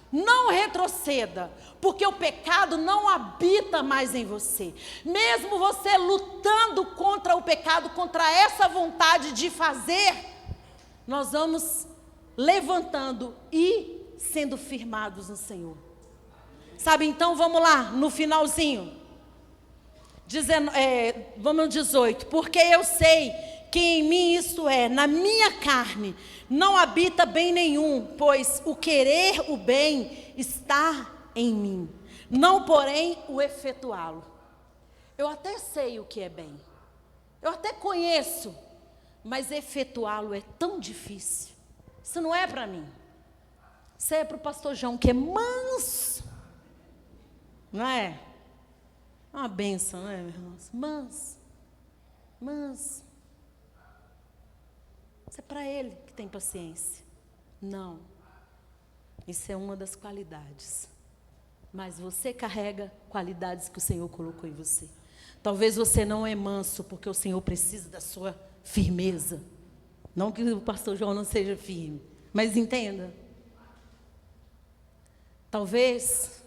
Não retroceda, porque o pecado não habita mais em você. Mesmo você lutando contra o pecado, contra essa vontade de fazer, nós vamos levantando e sendo firmados no Senhor. Sabe, então vamos lá, no finalzinho. Vamos no 18. Porque eu sei que em mim, isto é, na minha carne, não habita bem nenhum, pois o querer o bem está em mim, não porém o efetuá-lo. Eu até sei o que é bem, eu até conheço, mas efetuá-lo é tão difícil. Isso não é para mim, isso é para o pastor João, que é manso, não é? É uma bênção, não é, meus irmãos? Manso. Isso é para ele que tem paciência. Não. Isso é uma das qualidades. Mas você carrega qualidades que o Senhor colocou em você. Talvez você não é manso porque o Senhor precisa da sua firmeza. Não que o pastor João não seja firme, mas entenda. Talvez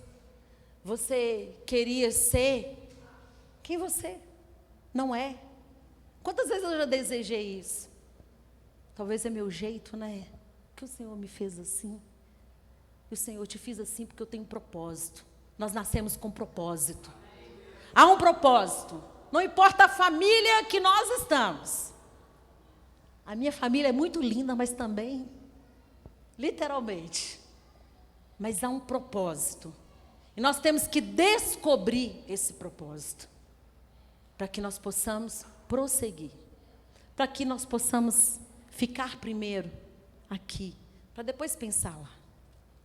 você queria ser quem você não é. Quantas vezes eu já desejei isso? Talvez é meu jeito, né? Que o Senhor me fez assim. E o Senhor te fez assim porque eu tenho um propósito. Nós nascemos com propósito. Há um propósito. Não importa a família que nós estamos. A minha família é muito linda, mas também, literalmente. Mas há um propósito. E nós temos que descobrir esse propósito. Para que nós possamos prosseguir. Para que nós possamos ficar primeiro aqui, para depois pensar lá.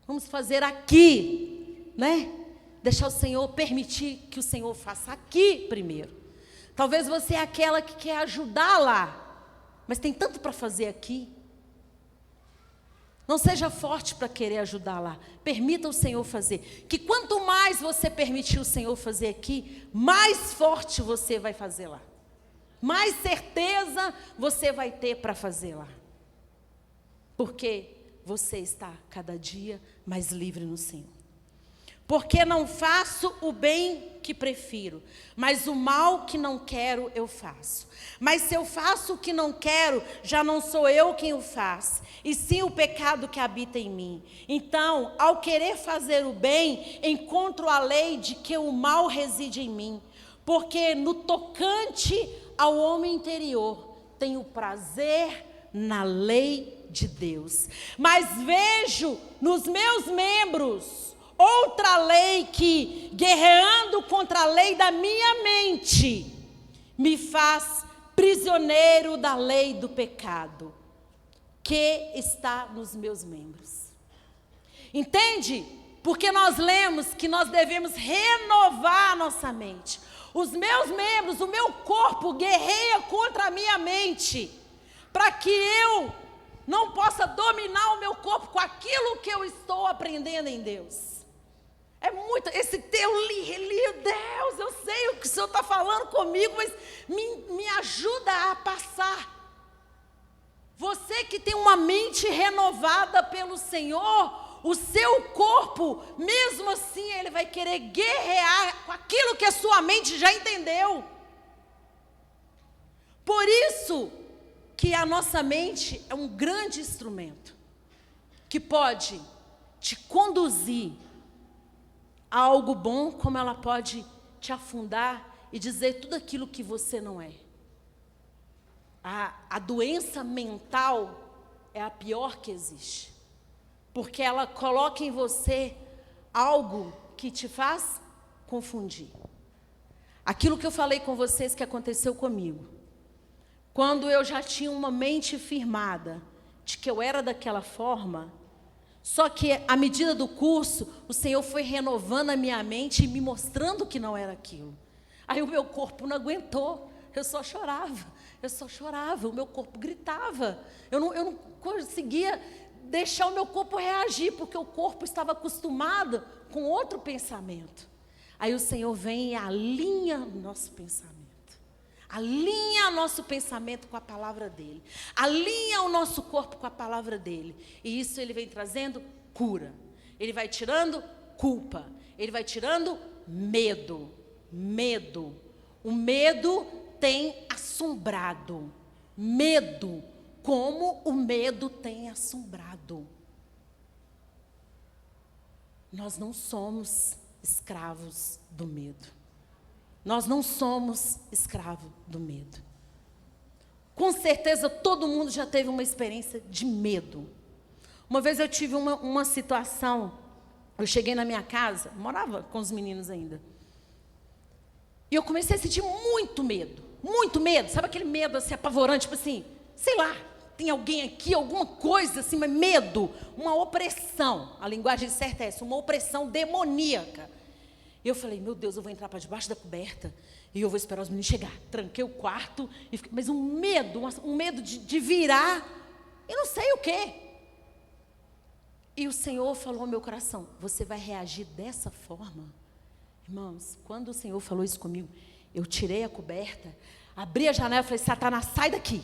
Vamos fazer aqui, né? Deixar o Senhor, permitir que o Senhor faça aqui primeiro. Talvez você é aquela que quer ajudar lá, mas tem tanto para fazer aqui. Não seja forte para querer ajudar lá. Permita o Senhor fazer. Que quanto mais você permitir o Senhor fazer aqui, mais forte você vai fazer lá. Mais certeza você vai ter para fazer lá. Porque você está cada dia mais livre no Senhor. Porque não faço o bem que prefiro, mas o mal que não quero eu faço. Mas se eu faço o que não quero, já não sou eu quem o faz, e sim o pecado que habita em mim. Então, ao querer fazer o bem, encontro a lei de que o mal reside em mim. Porque no tocante ao homem interior, tenho prazer na lei de Deus. Mas vejo nos meus membros outra lei que, guerreando contra a lei da minha mente, me faz prisioneiro da lei do pecado, que está nos meus membros. Entende? Porque nós lemos que nós devemos renovar a nossa mente. Os meus membros, o meu corpo guerreia contra a minha mente, para que eu não possa dominar o meu corpo com aquilo que eu estou aprendendo em Deus. É muito, esse teu Deus, eu sei o que o Senhor está falando comigo, mas me ajuda a passar. Você que tem uma mente renovada pelo Senhor, o seu corpo, mesmo assim, ele vai querer guerrear com aquilo que a sua mente já entendeu. Por isso que a nossa mente é um grande instrumento, que pode te conduzir a algo bom, como ela pode te afundar e dizer tudo aquilo que você não é. A doença mental é a pior que existe, porque ela coloca em você algo que te faz confundir. Aquilo que eu falei com vocês que aconteceu comigo, quando eu já tinha uma mente firmada de que eu era daquela forma, Só que, à medida do curso, o Senhor foi renovando a minha mente e me mostrando que não era aquilo. Aí o meu corpo não aguentou, eu só chorava, o meu corpo gritava. Eu não conseguia deixar o meu corpo reagir, porque o corpo estava acostumado com outro pensamento. Aí o Senhor vem e alinha o nosso pensamento. Alinha o nosso pensamento com a palavra dEle. Alinha o nosso corpo com a palavra dEle. E isso Ele vem trazendo cura. Ele vai tirando culpa. Ele vai tirando medo. Medo. O medo tem assombrado. Medo. Como o medo tem assombrado. Nós não somos escravos do medo. Nós não somos escravos do medo. Com certeza todo mundo já teve uma experiência de medo. Uma vez eu tive uma situação, eu cheguei na minha casa, morava com os meninos ainda, e eu comecei a sentir muito medo, sabe aquele medo assim apavorante, tipo assim, sei lá, tem alguém aqui, alguma coisa assim, mas medo, uma opressão, a linguagem certa é essa, uma opressão demoníaca. E eu falei, meu Deus, eu vou entrar para debaixo da coberta e eu vou esperar os meninos chegar. Tranquei o quarto, mas um medo de virar, e não sei o quê. E o Senhor falou ao meu coração, você vai reagir dessa forma? Irmãos, quando o Senhor falou isso comigo, eu tirei a coberta, abri a janela e falei, Satanás, sai daqui.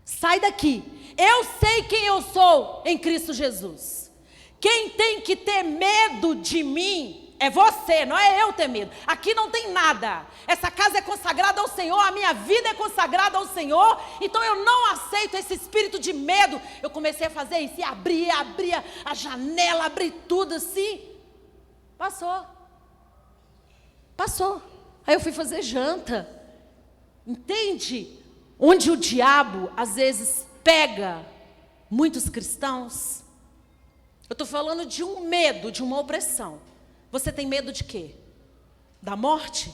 Sai daqui. Eu sei quem eu sou em Cristo Jesus. Quem tem que ter medo de mim é você, não é eu ter medo. Aqui não tem nada. Essa casa é consagrada ao Senhor, a minha vida é consagrada ao Senhor. Então eu não aceito esse espírito de medo. Eu comecei a fazer isso, e abria a janela, abri tudo assim. Passou. Aí eu fui fazer janta. Entende? Onde o diabo, às vezes, pega muitos cristãos. Eu estou falando de um medo, de uma opressão. Você tem medo de quê? Da morte?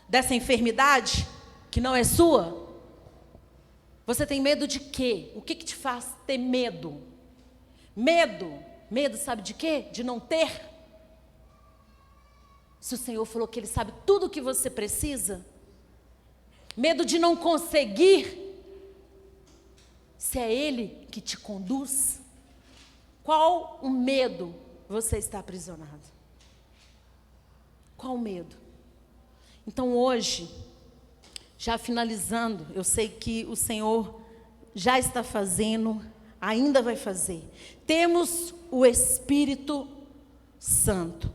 Dessa enfermidade que não é sua? Você tem medo de quê? O que te faz ter medo? Medo sabe de quê? De não ter? Se o Senhor falou que Ele sabe tudo o que você precisa. Medo de não conseguir. Se é Ele que te conduz. Qual o medo você está aprisionado? Qual o medo? Então hoje, já finalizando, eu sei que o Senhor já está fazendo, ainda vai fazer. Temos o Espírito Santo.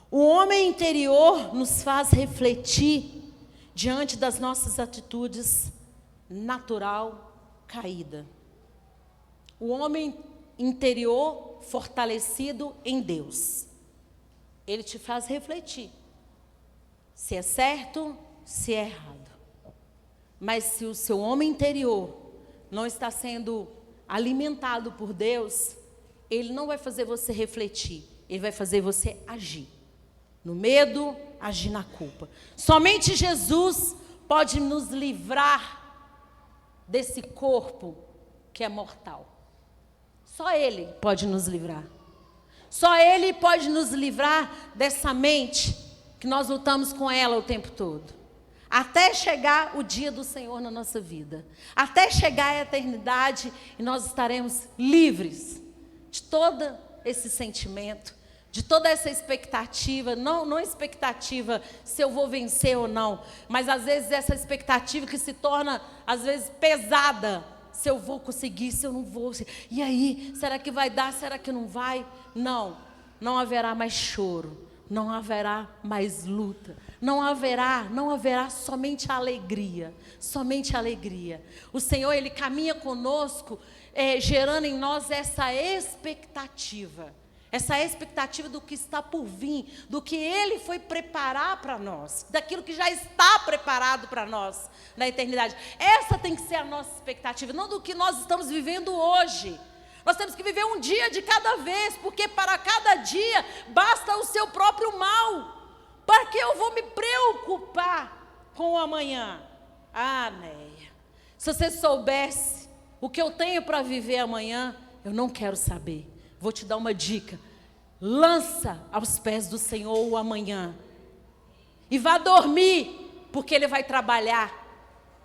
O homem interior nos faz refletir diante das nossas atitudes natural caída. O homem interior fortalecido em Deus. Ele te faz refletir se é certo, se é errado. Mas se o seu homem interior não está sendo alimentado por Deus, ele não vai fazer você refletir, ele vai fazer você agir. No medo, agir na culpa. Somente Jesus pode nos livrar desse corpo que é mortal. Só Ele pode nos livrar. Só Ele pode nos livrar dessa mente que nós lutamos com ela o tempo todo. Até chegar o dia do Senhor na nossa vida. Até chegar a eternidade e nós estaremos livres de todo esse sentimento, de toda essa expectativa, não expectativa se eu vou vencer ou não, mas às vezes essa expectativa que se torna, às vezes, pesada. Se eu vou conseguir, se eu não vou. E aí, será que vai dar, será que não vai? Não haverá mais choro, não haverá mais luta, não haverá somente alegria, somente alegria. O Senhor, Ele caminha conosco, gerando em nós essa expectativa do que está por vir, do que Ele foi preparar para nós, daquilo que já está preparado para nós na eternidade. Essa tem que ser a nossa expectativa, não do que nós estamos vivendo hoje. Nós temos que viver um dia de cada vez, porque para cada dia basta o seu próprio mal. Para que eu vou me preocupar com o amanhã? Ah, Neia, se você soubesse o que eu tenho para viver amanhã, eu não quero saber. vou te dar uma dica. Lança aos pés do Senhor o amanhã. E vá dormir, porque Ele vai trabalhar.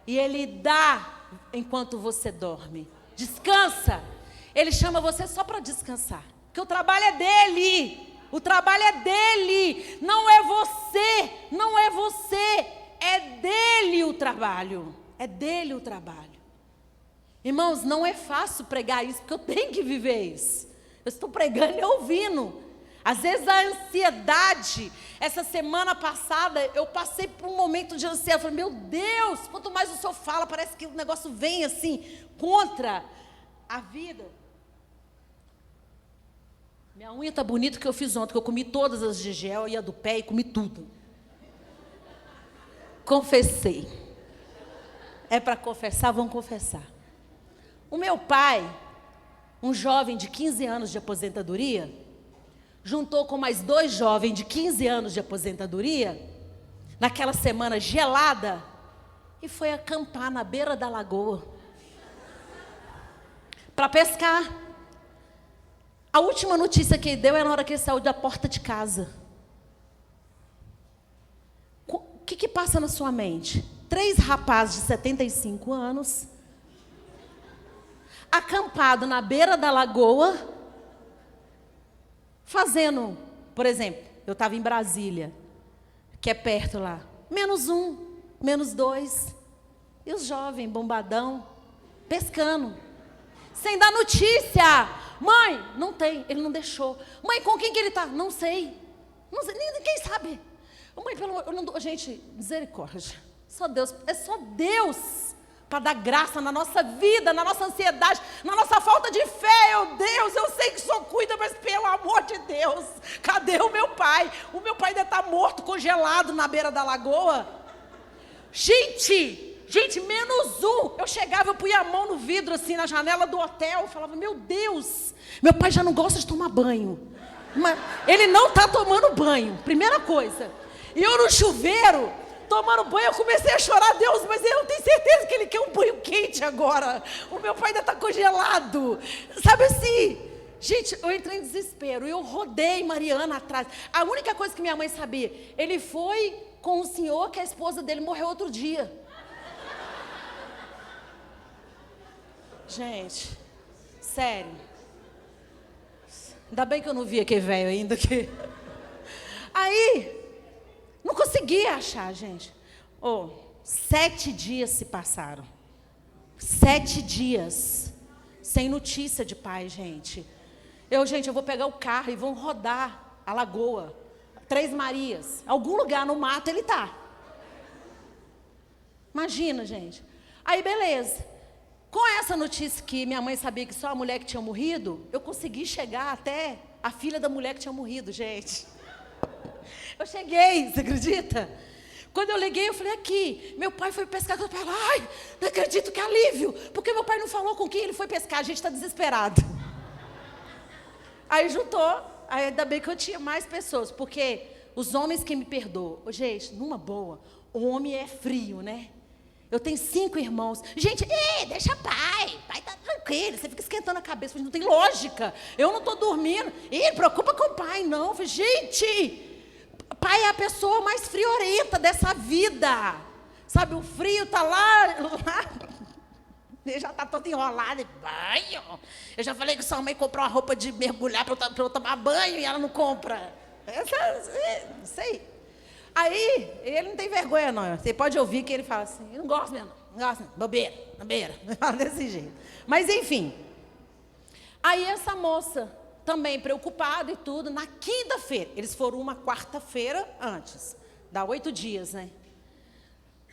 E Ele dá enquanto você dorme. Descansa. Ele chama você só para descansar. Porque o trabalho é dEle. O trabalho é dEle. Não é você. Não é você. É dEle o trabalho. É dEle o trabalho. Irmãos, não é fácil pregar isso, porque eu tenho que viver isso. Eu estou pregando e ouvindo. Às vezes a ansiedade, essa semana passada, eu passei por um momento de ansiedade. Eu falei, meu Deus, quanto mais o Senhor fala, parece que o negócio vem assim, contra a vida. Minha unha está bonita que eu fiz ontem, que eu comi todas as de gel e a do pé e comi tudo. Confessei. É para confessar, vamos confessar. O meu pai, um jovem de 15 anos de aposentadoria, juntou com mais 2 jovens de 15 anos de aposentadoria, naquela semana gelada, e foi acampar na beira da lagoa, para pescar. A última notícia que ele deu é na hora que ele saiu da porta de casa. O que passa na sua mente? 3 rapazes de 75 anos, acampado na beira da lagoa, fazendo, por exemplo, eu estava em Brasília, que é perto lá, -1, -2, e os jovens, bombadão, pescando, sem dar notícia. Mãe, não tem, ele não deixou. Mãe, com quem que ele está? Não sei, ninguém sabe. Mãe, gente, misericórdia, só Deus, é só Deus para dar graça na nossa vida, na nossa ansiedade, na nossa falta de fé. Deus, eu sei que o Senhor cuida, mas pelo amor de Deus, cadê o meu pai? O meu pai ainda está morto, congelado na beira da lagoa. Gente, -1. Eu chegava, eu punha a mão no vidro, assim, na janela do hotel, eu falava, meu Deus, meu pai já não gosta de tomar banho. Mas ele não está tomando banho, primeira coisa. E eu no chuveiro, tomando banho, eu comecei a chorar, Deus, mas eu tenho certeza que ele quer um banho quente agora. O meu pai ainda está congelado. Sabe assim, gente, eu entrei em desespero, eu rodei Mariana atrás. A única coisa que minha mãe sabia, ele foi com o senhor que a esposa dele morreu outro dia. Gente, sério. Ainda bem que eu não vi aquele velho ainda. Aí, não conseguia achar, gente. 7 dias se passaram. 7 dias. Sem notícia de pai, gente. Eu vou pegar o carro e vamos rodar a lagoa. 3 Marias. Algum lugar no mato ele está. Imagina, gente. Aí, beleza. Com essa notícia que minha mãe sabia que só a mulher que tinha morrido, eu consegui chegar até a filha da mulher que tinha morrido, gente. Eu cheguei, você acredita? Quando eu liguei, eu falei, aqui, meu pai foi pescar. Eu falei, ai, não acredito, que alívio. Porque meu pai não falou com quem ele foi pescar, a gente está desesperado. Aí juntou, aí ainda bem que eu tinha mais pessoas, porque os homens que me perdoam, gente, numa boa, o homem é frio, né? Eu tenho 5 irmãos. Gente, deixa pai tá tranquilo, você fica esquentando a cabeça, não tem lógica. Eu não estou dormindo. Preocupa com o pai, não. Gente, pai é a pessoa mais friorenta dessa vida. Sabe, o frio está lá, ele já está todo enrolado. Banho. Eu já falei que sua mãe comprou uma roupa de mergulhar para eu tomar banho e ela não compra. Não sei. Aí, ele não tem vergonha, não. Você pode ouvir que ele fala assim, eu não gosto mesmo, não gosto mesmo, bobeira. Fala desse jeito. Mas, enfim. Aí, essa moça, também preocupada e tudo, na quinta-feira, eles foram uma quarta-feira antes, dá 8 dias, né?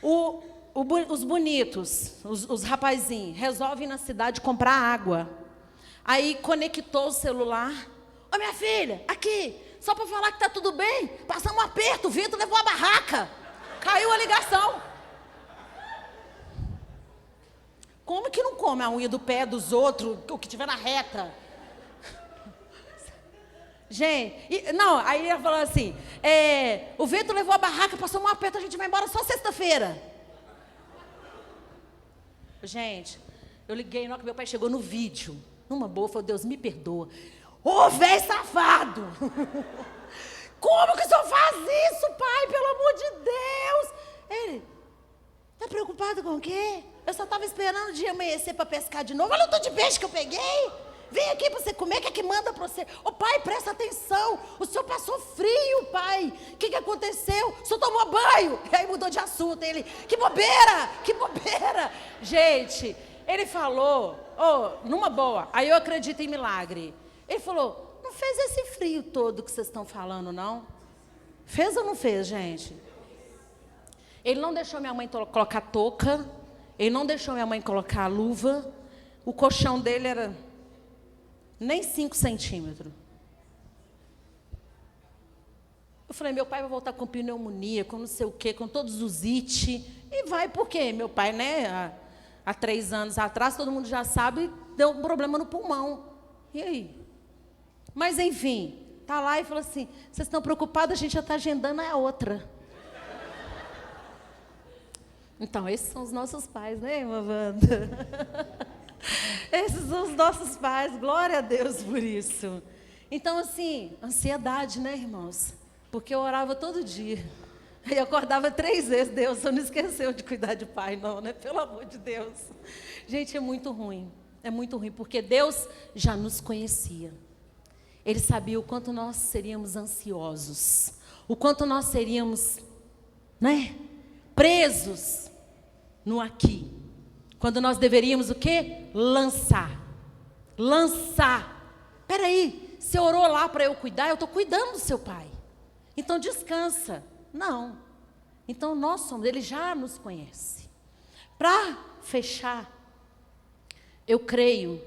Os bonitos, os rapazinhos, resolvem na cidade comprar água. Aí, conectou o celular. Ô, minha filha, aqui. Só para falar que está tudo bem, passamos um aperto, o vento levou a barraca. Caiu a ligação. Como que não come a unha do pé dos outros, o que tiver na reta? Gente, aí ela falou assim, o vento levou a barraca, passamos um aperto, a gente vai embora só sexta-feira. Gente, eu liguei na hora que meu pai chegou no vídeo. Numa boa, falou, Deus me perdoa. Ô, véi safado! Como que o senhor faz isso, pai? Pelo amor de Deus! Ele, tá preocupado com o quê? Eu só estava esperando o dia amanhecer para pescar de novo. Olha o tanto de peixe que eu peguei. Vem aqui para você comer, que é que manda para você. Ô pai, presta atenção. O senhor passou frio, pai. O que aconteceu? O senhor tomou banho. E aí mudou de assunto. Ele, que bobeira, que bobeira. Gente, ele falou, numa boa, aí eu acredito em milagre. Ele falou, não fez esse frio todo que vocês estão falando, não? Fez ou não fez, gente? Ele não deixou minha mãe colocar touca. Ele não deixou minha mãe colocar a luva. O colchão dele era nem 5 centímetros. Eu falei, meu pai vai voltar com pneumonia, com não sei o quê, com todos os it. E vai por quê? Meu pai, né, há 3 anos atrás, todo mundo já sabe, deu um problema no pulmão. E aí? Mas, enfim, tá lá e falou assim, vocês estão preocupados, a gente já está agendando a outra. Então, esses são os nossos pais, né, irmã Wanda? Esses são os nossos pais, glória a Deus por isso. Então, assim, ansiedade, né, irmãos? Porque eu orava todo dia. E acordava 3 vezes, Deus, você não esqueceu de cuidar de pai, não, né? Pelo amor de Deus. Gente, é muito ruim, porque Deus já nos conhecia. Ele sabia o quanto nós seríamos ansiosos, o quanto nós seríamos, né, presos no aqui. Quando nós deveríamos o quê? Lançar. Espera aí, você orou lá para eu cuidar, eu estou cuidando do seu pai. Então descansa. Não. Então nós somos, ele já nos conhece. Para fechar, eu creio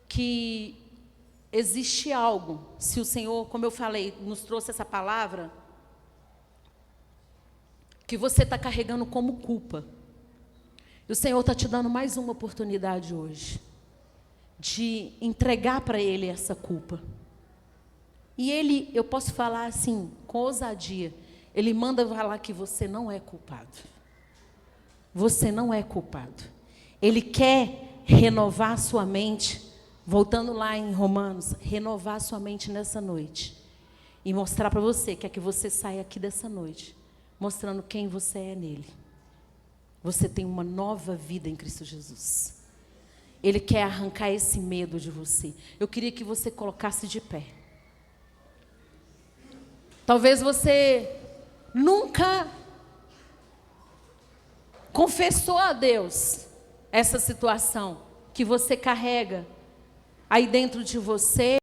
que existe algo, se o Senhor, como eu falei, nos trouxe essa palavra, que você está carregando como culpa. E o Senhor está te dando mais uma oportunidade hoje, de entregar para Ele essa culpa. E Ele, eu posso falar assim, com ousadia, Ele manda falar que você não é culpado. Você não é culpado. Ele quer renovar a sua mente, voltando lá em Romanos, renovar a sua mente nessa noite. E mostrar para você, quer que você saia aqui dessa noite, mostrando quem você é nele. Você tem uma nova vida em Cristo Jesus. Ele quer arrancar esse medo de você. Eu queria que você colocasse de pé. Talvez você nunca confessou a Deus essa situação que você carrega aí dentro de você.